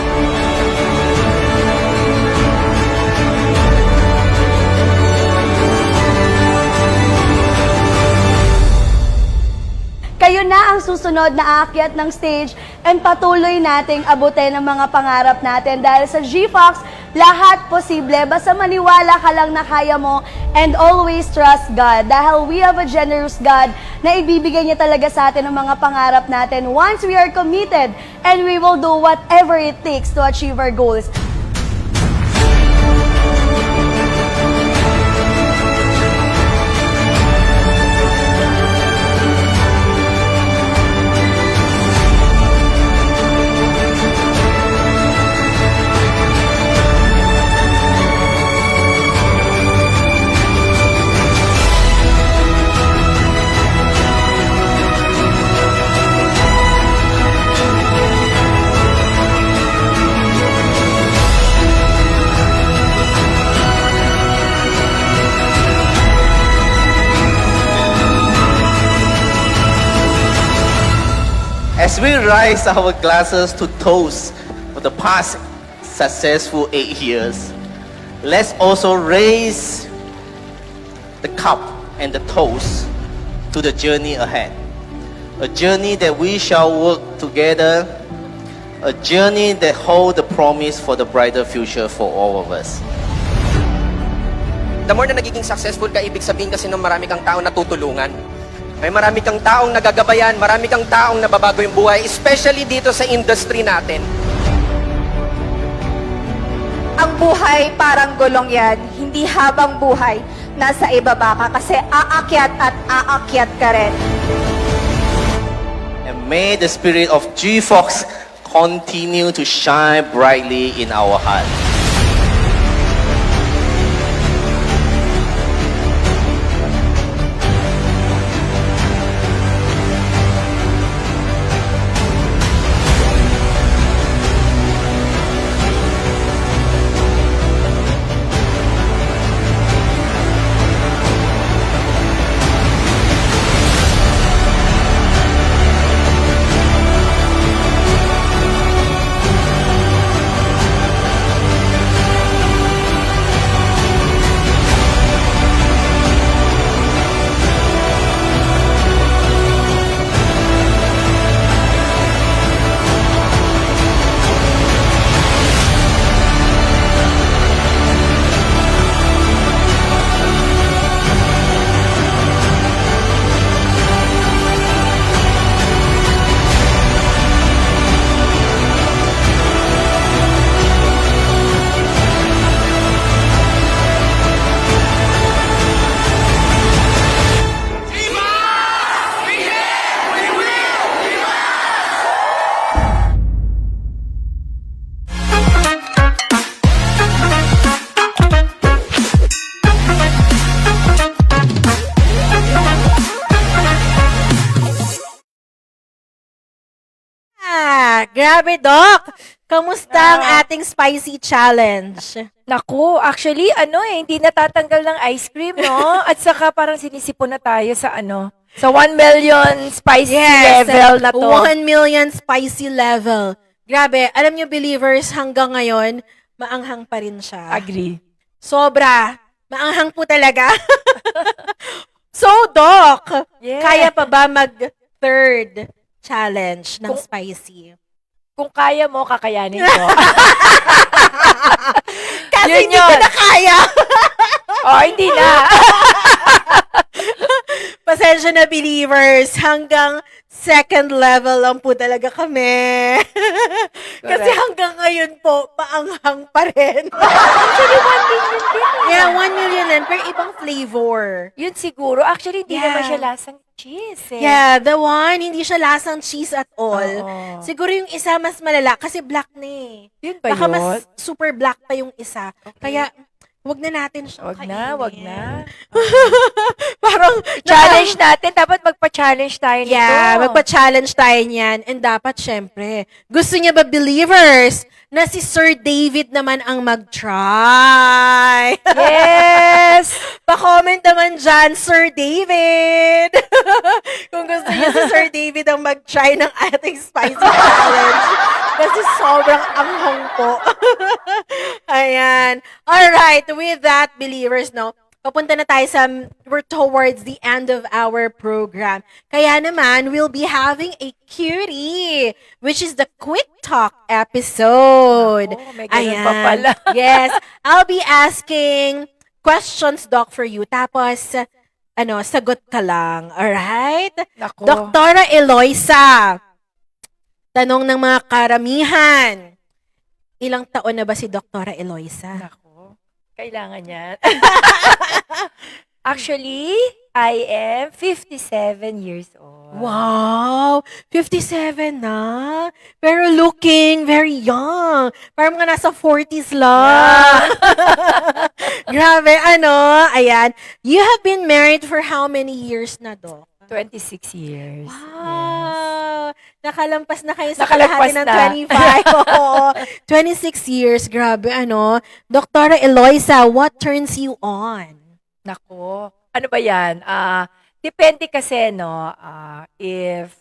Kayo na ang susunod na aakyat ng stage and patuloy nating abutin ang mga pangarap natin dahil sa GFox, lahat posible. Basta maniwala ka lang na kaya mo and always trust God dahil we have a generous God na ibibigay niya talaga sa atin ang mga pangarap natin once we are committed and we will do whatever it takes to achieve our goals. As we rise our glasses to toast for the past successful 8 years, let's also raise the cup and the toast to the journey ahead. A journey that we shall work together, a journey that holds the promise for the brighter future for all of us. The more na nagiging successful ka, ibig sabihin kasi ng marami kang tao na tutulungan. May marami kang taong nagagabayan, marami kang taong nababago yung buhay, especially dito sa industry natin. Ang buhay parang gulong yan, hindi habang buhay, nasa ibaba ka kasi aakyat at aakyat ka rin. And may the spirit of GFox continue to shine brightly in our hearts. Grabe, Doc! Kamusta ang ating spicy challenge? Naku, actually, hindi natatanggal ng ice cream, no? At saka parang sinisipon na tayo sa sa 1 million spicy level na to. 1 million spicy level. Grabe, alam nyo, believers, hanggang ngayon, maanghang pa rin siya. Agree. Sobra. Maanghang po talaga. So, Doc, kaya pa ba mag-third challenge ng spicy? Kung kaya mo, kakayanin mo. Kasi Yun hindi ko yun. na kaya. Oh, hindi na. Pasensya na, believers. Hanggang second level lang po talaga kami. Kasi hanggang ngayon po, paanghang pa rin. Actually, 1 million din. Yeah, 1 million din, pero ibang flavor. Yun siguro. Actually, hindi Yeah. naman siya lasang cheese eh. Yeah, the one, hindi siya lasang cheese at all. Oo. Siguro yung isa mas malala kasi black na eh. Yun ba Baka yun? mas super black pa yung isa. Kaya, wag na natin siya Wag na. Parang, Challenge natin. Dapat magpa-challenge tayo nito. yeah, magpa-challenge tayo niyan. And dapat, syempre, gusto niya ba, believers, na si Sir David naman ang mag-try? Yes! Pa-comment naman dyan, Sir David! Kung gusto niyo si Sir David ang mag-try ng ating spicy challenge. Kasi sobrang anghang po. Ayan. Alright, with that, believers, no, papunta na tayo we're towards the end of our program. Kaya naman, we'll be having a cutie, which is the quick talk episode. Ako, may ganun pa pala. Yes. I'll be asking questions, Doc, for you. Tapos, sagot ka lang. Alright? Nako. Doktora Eloisa, tanong ng mga karamihan. Ilang taon na ba si Doktora Eloisa? Nako. Kailangan yan. Actually, I am 57 years old. Wow! 57 na? Pero looking very young. Parang mga nasa 40s lang. Grabe, ayan. You have been married for how many years na, Doc? 26 years. Wow! Nakalampas na kayo sa Nakalampas kalahati ng na. 25. Oo. 26 years. Grabe, Doktora Eloisa, what turns you on? Nako. Ano ba yan? Depende kasi, if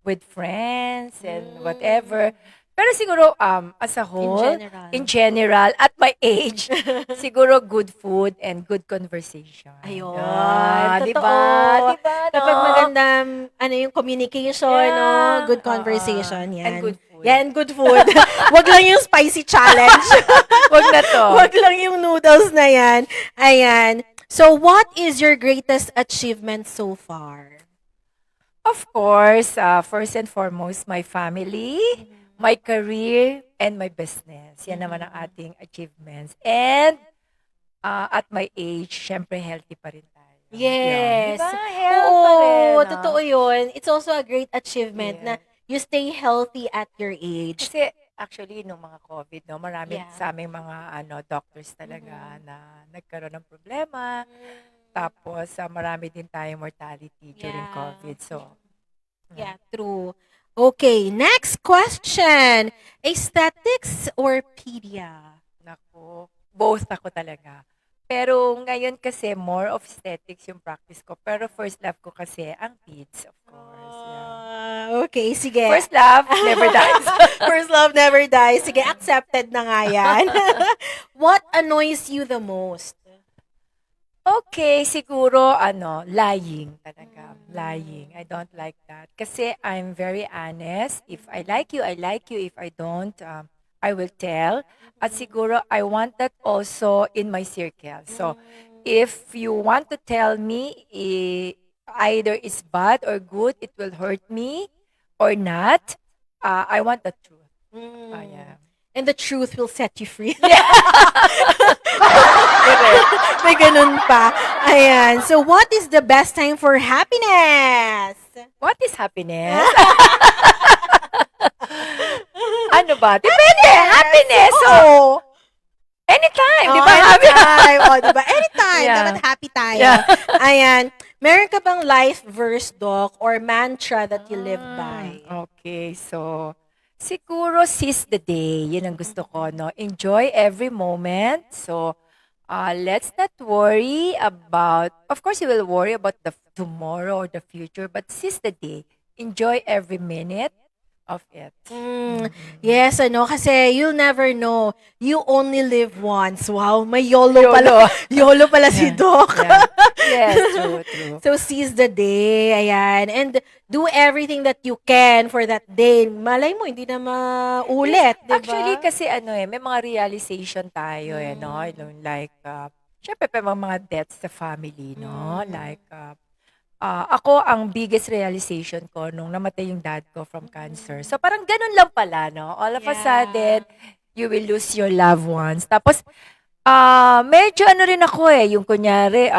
with friends and whatever. Pero siguro, as a whole, in general, at my age, siguro good food and good conversation. Ayun. Yan, Totoo. Diba, no? Kapag magandang, yung communication, Yeah. good conversation, yan. And good food. Yeah, and good food. Wag lang yung spicy challenge. Wag na to. Wag lang yung noodles na yan. Ayan. So, what is your greatest achievement so far? Of course, first and foremost, my family, my career, and my business. Yan naman ang ating achievements. And at my age, syempre healthy pa rin tayo. Yes. Diba? Health pa rin. Oo, totoo yun. It's also a great achievement na you stay healthy at your age. Kasi actually, nung mga COVID, marami Yeah. sa aming mga doctors talaga na nagkaroon ng problema. Tapos, marami din tayong mortality during Yeah. COVID. So, Yeah, true. Okay, next question. Aesthetics or pedia? Nako, both ako talaga. Pero ngayon kasi more of aesthetics yung practice ko. Pero first love ko kasi ang peds, of course. Okay, sige. First love never dies. First love never dies. Sige, accepted na nga yan. What annoys you the most? Okay, siguro lying talaga. Lying. I don't like that. Kasi I'm very honest. If I like you, I like you. If I don't, I will tell. At siguro, I want that also in my circle. So, if you want to tell me either it's bad or good, it will hurt me or not, I want the truth. Yeah. And the truth will set you free. May ganun pa. Ayan. So, what is the best time for happiness? What is happiness? Ano ba? Depende. Happiness. So, anytime. Di ba? Anytime. Diba? Anytime. Yeah. Dapat happy tayo. Yeah. Ayan. Meron ka bang life verse, Doc, or mantra that you live by? Okay. So, siguro seize the day. Yun ang gusto ko, no? Enjoy every moment. So, let's not worry about, of course, you will worry about the tomorrow or the future, but seize the day. Enjoy every minute of it. Yes, kasi you'll never know. You only live once. Wow, may YOLO pala. YOLO pala si Doc. Yes, true. So seize the day, ayan, and do everything that you can for that day. Malay mo, hindi na maulit, di ba? Actually, kasi may mga realization tayo, no? Like, syempre, may mga deaths sa family, no? Like, ako, ang biggest realization ko nung namatay yung dad ko from cancer. So, parang ganun lang pala, no? All of a sudden, you will lose your loved ones. Tapos, medyo rin ako yung kunyari,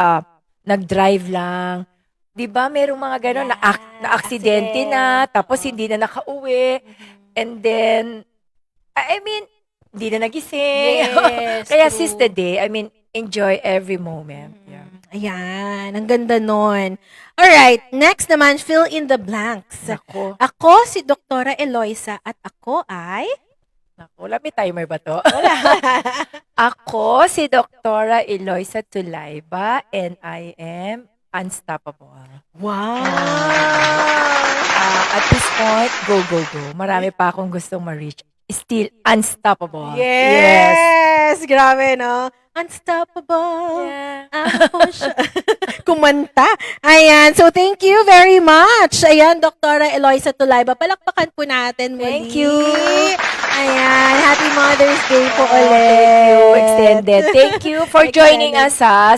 nag-drive lang. 'Di ba merong mga gano'n na aksidente na, tapos hindi na nakauwi. And then, I mean, hindi na nagising. Yes, Kaya true. seize the day. I mean, enjoy every moment. Yeah. Ayan, ang ganda nun. Alright, next naman, fill in the blanks. Ako si Doktora Eloisa at ako ay... Wala, may timer ba to? Ako si Doktora Eloisa Tulayba and I am unstoppable. Wow! At this point, go. Marami pa akong gustong ma-reach. Still unstoppable. Yes! Grabe, no? Unstoppable. Ako siya. Kumanta. Ayan. So, thank you very much. Ayan, Doktora Eloisa Tulayba. Palakpakan po natin muli. Thank you. Ayan. Happy Mother's Day po ulit. Thank you, extended. Thank you for joining us sa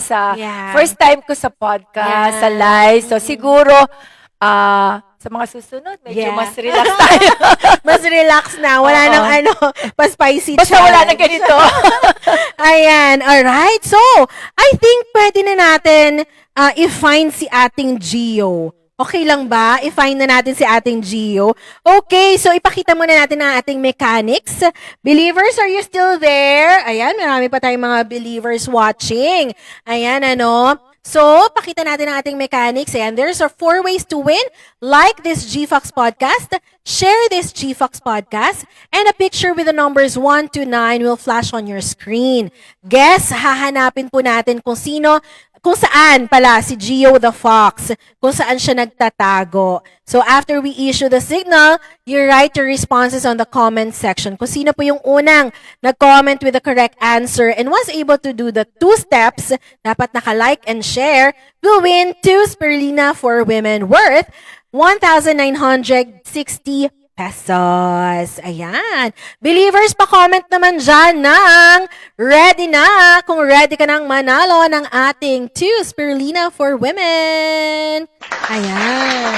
first time ko sa podcast, sa live. So, siguro, sa mga susunod, medyo mas relax tayo. Mas relax na. Wala nang pa-spicy Basta wala nang ganito. Ayan. Alright. So, I think pwede na natin i-find si ating Gio. Okay lang ba? I-find na natin si ating Gio. Okay. So, ipakita muna natin ang ating mechanics. Believers, are you still there? Ayan. Marami pa tayong mga believers watching. Ayan, So, pakita natin ang ating mechanics. Ayan, there's 4 ways to win. Like this GFox podcast, share this GFox podcast, and a picture with the numbers 1 to 9 will flash on your screen. Guess, hahanapin po natin kung saan pala si Gio the Fox, kung saan siya nagtatago. So after we issue the signal, you write your responses on the comment section. Kung sino po yung unang nag-comment with the correct answer and was able to do the 2 steps, dapat naka-like and share, will win 2 spirulina for women worth 1,960 pesos. Ayan. Believers, pa-comment naman dyan ng ready na kung ready ka nang manalo ng ating 2 spirulina for women. Ayan.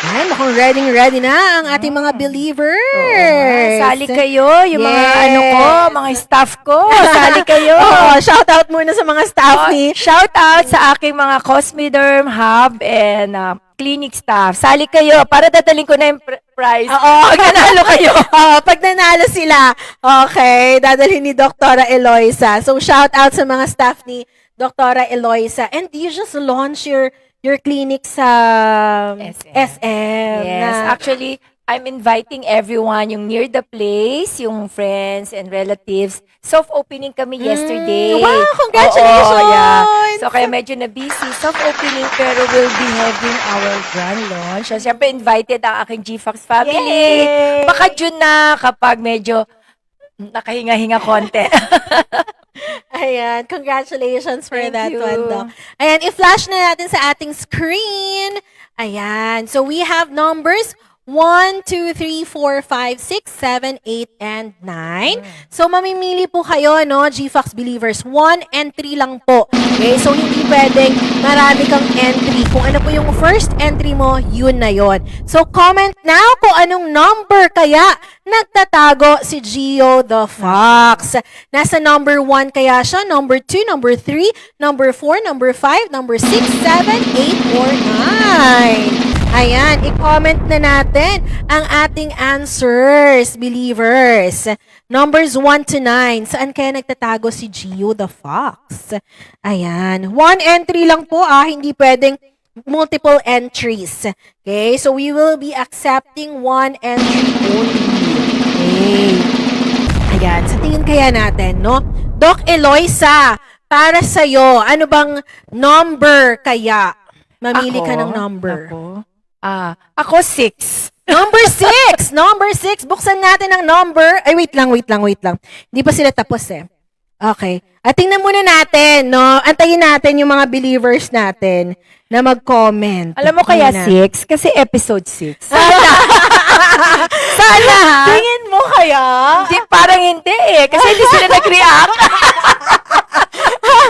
Ayan, mukhang ready na ang ating mga believers. Sali kayo, yung mga mga staff ko. Sali kayo. Shout out muna sa mga staff ni. Shout out sa aking mga Cosmiderm Hub and clinic staff. Sali kayo para dadaling ko na yung prize. Pag nanalo kayo. Pag nanalo sila, okay, dadalhin ni Doktora Eloisa. So, shout out sa mga staff ni Doktora Eloisa. And you just launch your clinic sa SM. Yes, actually, I'm inviting everyone, yung near the place, yung friends and relatives. Soft opening kami yesterday. Wow, congratulations! So, kaya medyo na-busy. Soft opening, pero we'll be having our grand launch. So, siyempre, invited ang aking GFox family. Yay! Baka June na kapag medyo nakahinga-hinga konti. Ayan, congratulations for that you. one, Doc. Ayan, i-flash na natin sa ating screen. Ayan, so we have numbers 1, 2, 3, 4, 5, 6, 7, 8, and 9. So, mamimili po kayo, GFox believers. 1 and 3 lang po. Okay? So, hindi pwedeng marami kang entry. Kung ano po yung first entry mo, yun na yun. So, comment now kung anong number kaya nagtatago si Gio the Fox. Nasa number 1 kaya siya, number 2, number 3, number 4, number 5, number 6, 7, 8, or 9. Ayan, i-comment na natin ang ating answers, believers. Numbers 1 to 9. Saan kaya nagtatago si Gio the Fox? Ayan. 1 entry lang po, hindi pwedeng multiple entries. Okay, so we will be accepting 1 entry only. Okay. Ayan, sa tingin kaya natin, Doc Eloisa, para sa'yo, ano bang number kaya? Mamili ka ng number. Ako 6. Number 6! Number 6! Buksan natin ang number. Ay, wait lang. Hindi pa sila tapos Okay. At tingnan muna natin, no? Antayin natin yung mga believers natin na mag-comment. Alam mo kaya Muna. 6? Kasi episode 6. Sana, ha? Tingin mo kaya? Hindi, parang hindi eh. Kasi hindi sila nag-react.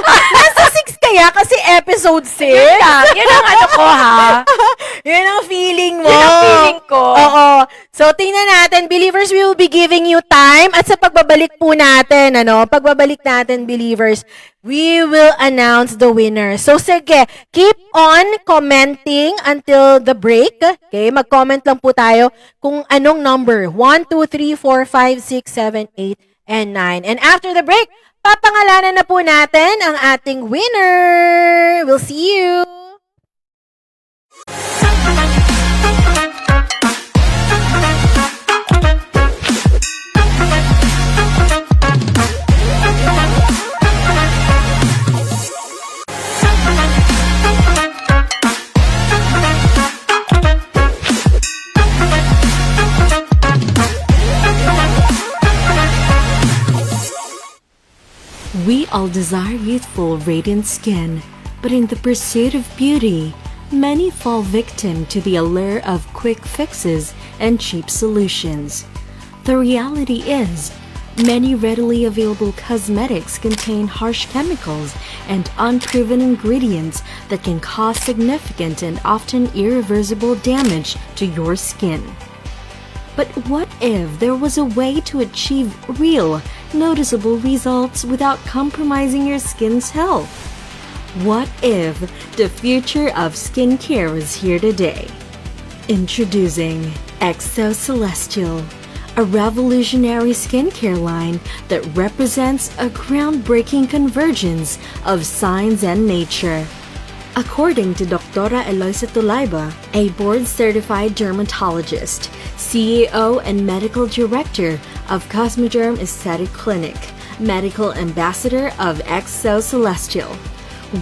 Nasa 6 kaya kasi episode 6? Yun lang. Yun ang ano ko, ha? Yun ang feeling mo. Yun ang feeling ko. Oo. So, tingnan natin. Believers, we will be giving you time. At sa pagbabalik po natin, pagbabalik natin, believers, we will announce the winner. So, sige, keep on commenting until the break. Okay, mag-comment lang po tayo kung anong number. 1, 2, 3, 4, 5, 6, 7, 8, and 9. And after the break, papangalanan na po natin ang ating winner. We'll see you. We all desire youthful, radiant skin, but in the pursuit of beauty, many fall victim to the allure of quick fixes and cheap solutions. The reality is, many readily available cosmetics contain harsh chemicals and unproven ingredients that can cause significant and often irreversible damage to your skin. But what if there was a way to achieve real, noticeable results without compromising your skin's health? What if the future of skincare is here today? Introducing Exo Celestial, a revolutionary skincare line that represents a groundbreaking convergence of science and nature. According to Dr. Eloisa Tulayba, a board-certified dermatologist, CEO and medical director of Cosmoderm Aesthetic Clinic, medical ambassador of Exo Celestial,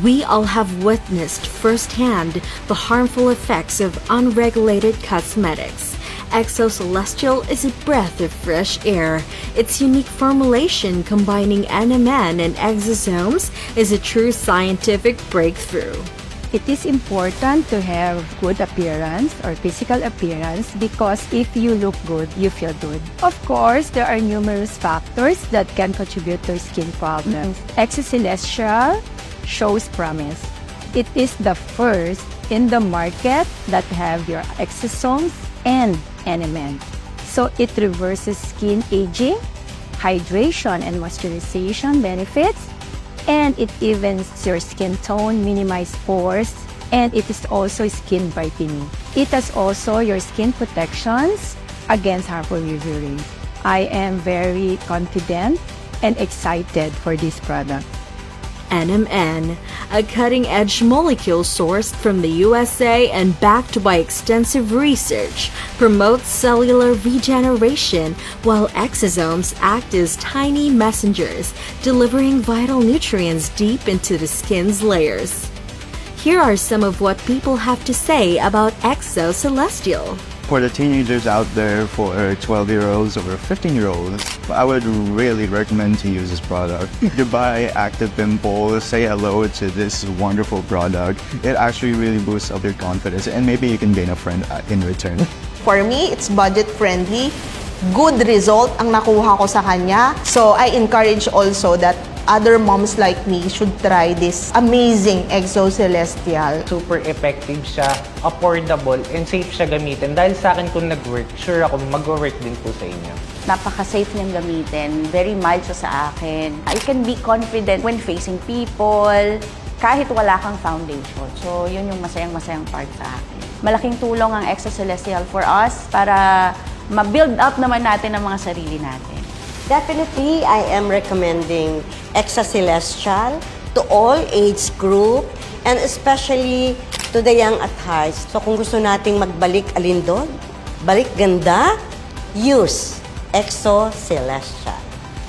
we all have witnessed firsthand the harmful effects of unregulated cosmetics. Exo Celestial is a breath of fresh air. Its unique formulation combining NMN and exosomes is a true scientific breakthrough. It is important to have good appearance or physical appearance because if you look good, you feel good. Of course, there are numerous factors that can contribute to skin problems. Exo Celestial shows promise. It is the first in the market that have your exosomes and NMN. So it reverses skin aging, hydration and moisturization benefits, and it evens your skin tone, minimize pores, and it is also skin brightening. It has also your skin protections against harmful UV rays. I am very confident and excited for this product. NMN, a cutting-edge molecule sourced from the USA and backed by extensive research, promotes cellular regeneration, while exosomes act as tiny messengers, delivering vital nutrients deep into the skin's layers. Here are some of what people have to say about Exo Celestial. For the teenagers out there, for 12-year-olds or 15-year-olds, I would really recommend to use this product. Goodbye active pimples, say hello to this wonderful product. It actually really boosts up your confidence and maybe you can gain a friend in return. For me, it's budget-friendly. Good result ang nakuha ko sa kanya. So I encourage also that other moms like me should try this amazing Exo Celestial. Super effective siya, affordable, and safe siya gamitin. Dahil sa akin kung nag-work, sure ako mag-work din po sa inyo. Napaka-safe niyang gamitin. Very mild siya sa akin. I can be confident when facing people, kahit wala kang foundation. So, yun yung masayang-masayang part sa akin. Malaking tulong ang Exo Celestial for us para ma-build up naman natin ang mga sarili natin. Definitely, I am recommending Exo Celestial to all age group and especially to the young at heart. So kung gusto nating magbalik alindog, balik ganda, use Exo Celestial.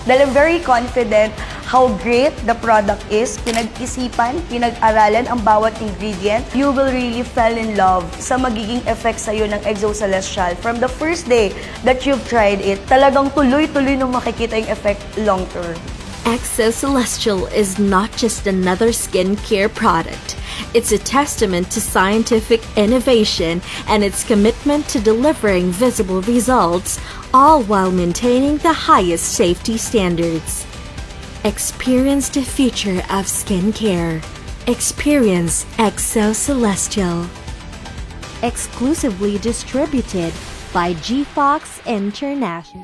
Dahil I'm very confident how great the product is. Pinag-isipan, pinag-aralan ang bawat ingredient. You will really fall in love sa magiging effect sa'yo ng Exo Celestial. From the first day that you've tried it, talagang tuloy-tuloy nung makikita yung effect long term. Exo Celestial is not just another skincare product. It's a testament to scientific innovation and its commitment to delivering visible results, all while maintaining the highest safety standards. Experience the future of skincare. Experience Exo Celestial. Exclusively distributed by G-Fox International.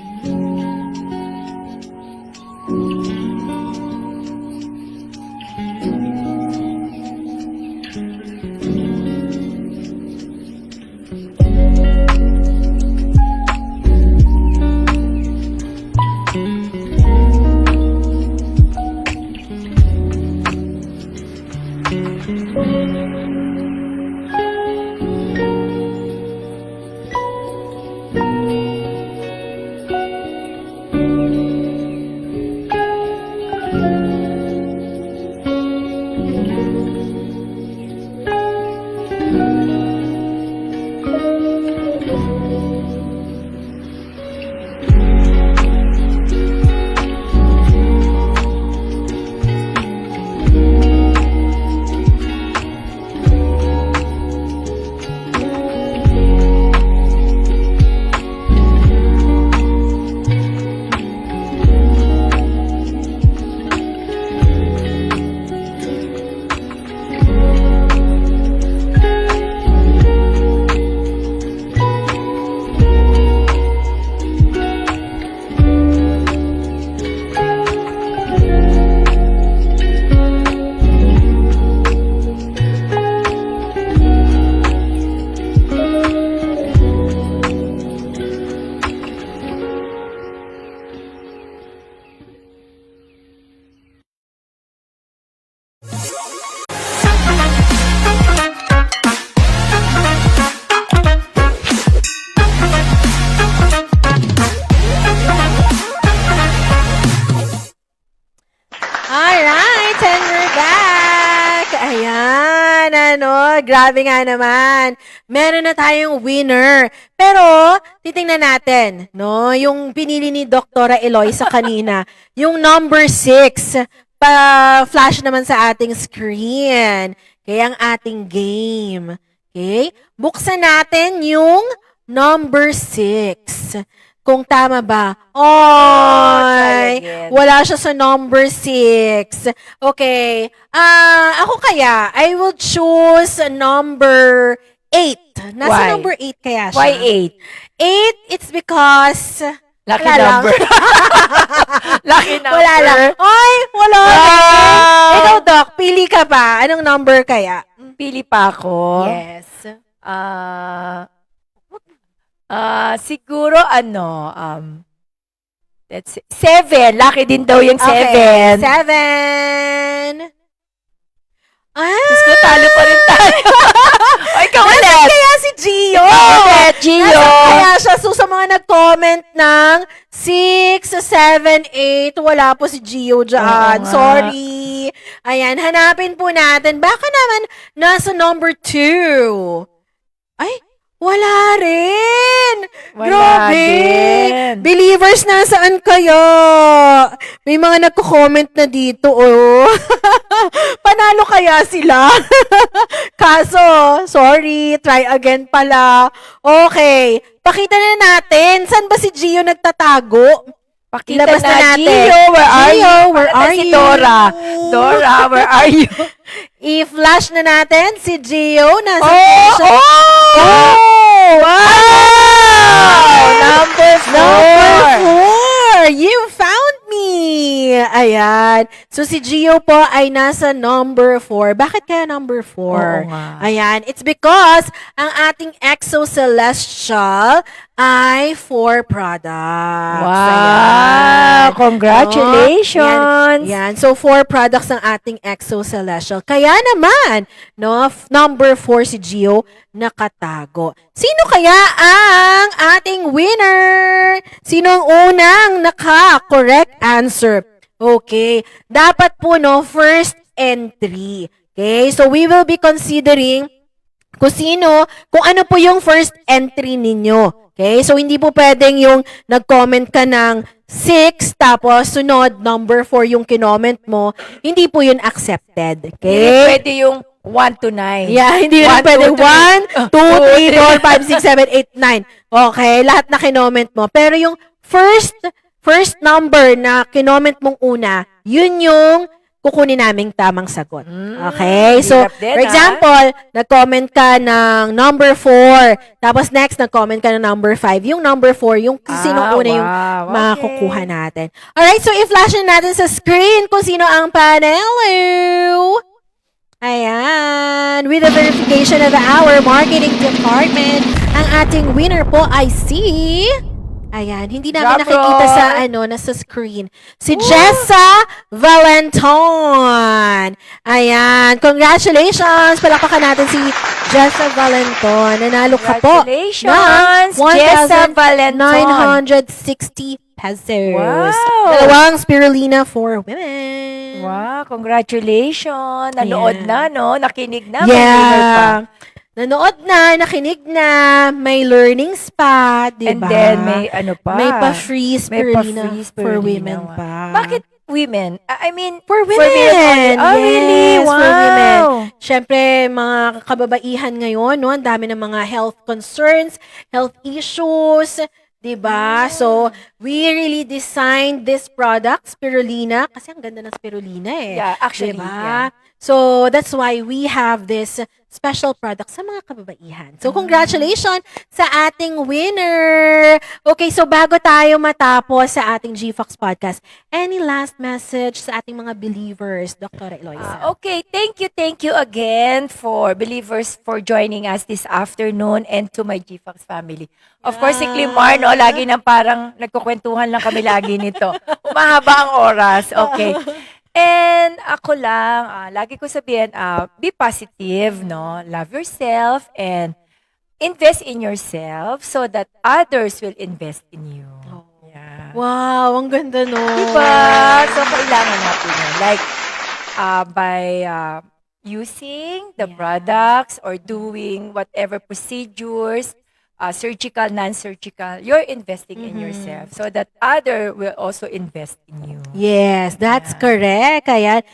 Grabe nga naman. Meron na tayong winner. Pero, titingnan natin, no? Yung pinili ni Dr. Eloisa kanina, yung number 6, pa-flash naman sa ating screen. Kaya ang ating game. Okay? Buksan natin yung number 6. Kung tama ba? Oy! Wala siya sa number 6. Okay. Ako kaya, I will choose number 8. Nasa Why? number 8 kaya siya. Why 8? 8, it's because... Lucky wala number. Lucky number. Wala lang. Oy, wala. Wow! Ikaw, Doc, pili ka pa. Anong number kaya? Pili pa ako? Yes. Siguro let's see, 7. Lucky din daw yung 7. Okay, 7. Diyos ko, talo pa rin tayo. Ay, ikaw ulit. Nasaan kaya si Gio? Ulit, Gio. Nasaan kaya siya? So, sa mga nag-comment ng 6, 7, 8, wala po si Gio dyan. Sorry. Ayan, hanapin po natin. Baka naman nasa number 2. Ay, wala rin. Wala Grabe. din. Believers, nasaan kayo? May mga nagko-comment na dito, oh. Panalo kaya sila? Kaso, sorry, try again pala. Okay, pakita na natin. Saan ba si Gio nagtatago? Pakita Ilabas na natin. Gio, where are Gio, you? where are Si you? Dora. Dora, where are you? I-flash na natin si Gio. Nasa Oh! Wow! Number 4! You found me! Ayan. So, si Gio po ay nasa number 4. Bakit kaya number 4? Oo nga. Ayan. It's because ang ating Exo Celestial ay 4 products. Wow! Ayan. Congratulations! Yan. So, 4 products ng ating Exo Celestial. Kaya naman, no, number 4 si Gio nakatago. Sino kaya ang ating winner? Sino ang unang naka-correct answer? Okay. Dapat po, no, first entry. Okay. So, we will be considering kung ano po yung first entry ninyo. Okay? So, hindi po pwedeng yung nag-comment ka ng 6, tapos sunod, number 4 yung kinoment mo. Hindi po yun accepted. Hindi Okay? pwede yung 1 to 9. Yeah, hindi yun pwede. 1, 2, 3, 4, 5, 6, 7, 8, 9. Okay? Lahat na kinoment mo. Pero yung first number na kinoment mong una, yun yung kukunin naming tamang sagot. Okay? So, hirap din, for example, nag-comment ka ng number 4, tapos next, nag-comment ka ng number 5. Yung number 4, yung sino una yung makukuha natin. Alright, so i-flash na natin sa screen kung sino ang panelo. Ayan. With the verification of our marketing department, ang ating winner po ay si... Ayan, hindi namin nakikita sa nasa screen. Si Jessa Valenton. Ayan, congratulations. Palakpakan natin si Jessa Valenton. Nanalo ka po. Congratulations, Jessa Valenton. 960 pesos. Wow. Dalawang spirulina for women. Wow, congratulations. Nanood na, no? Nakinig na. May winner pa. Yeah. Nanood na, nakinig na, may learnings pa, di ba? And then, may ano pa? May pa-free spirulina pa-free for spirulina. women pa. Bakit women? I mean, For women! only. Oh, really? Yes, Wow. for women. Siyempre, mga kababaihan ngayon, no? Ang dami ng mga health concerns, health issues, di ba? So, we really designed this product, spirulina, kasi ang ganda ng spirulina eh. Yeah, actually, diba? So, that's why we have this special product sa mga kababaihan. So, congratulations sa ating winner! Okay, so bago tayo matapos sa ating GFox podcast, any last message sa ating mga believers, Dr. Eloisa? Okay, thank you again for believers for joining us this afternoon and to my GFox family. Of course, si Climar, no, lagi nang parang nagkukwentuhan lang kami lagi nito. Umahaba ang oras. Okay. And ako lang, lagi ko sabihin, be positive, no? Love yourself and invest in yourself so that others will invest in you. Yeah. Wow, ang ganda no. Diba? So, kailangan natin yun. Like, by using the products or doing whatever procedures, surgical, non-surgical, you're investing in yourself so that other will also invest in you. Yes, that's correct. Kaya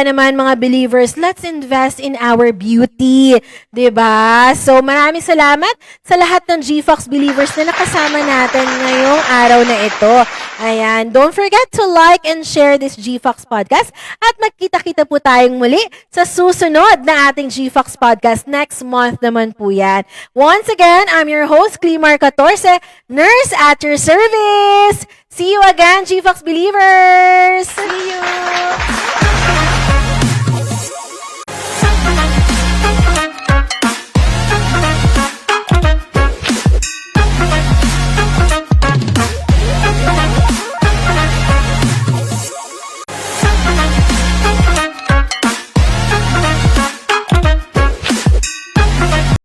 naman mga believers, let's invest in our beauty. 'Di ba? So maraming salamat sa lahat ng GFox believers na nakasama natin ngayong araw na ito. Ayan, don't forget to like and share this GFox podcast at magkita-kita po tayong muli sa susunod na ating GFox podcast next month naman po yan. Once again, I'm your host, Climar 14, nurse at your service. See you again, GFox believers! See you!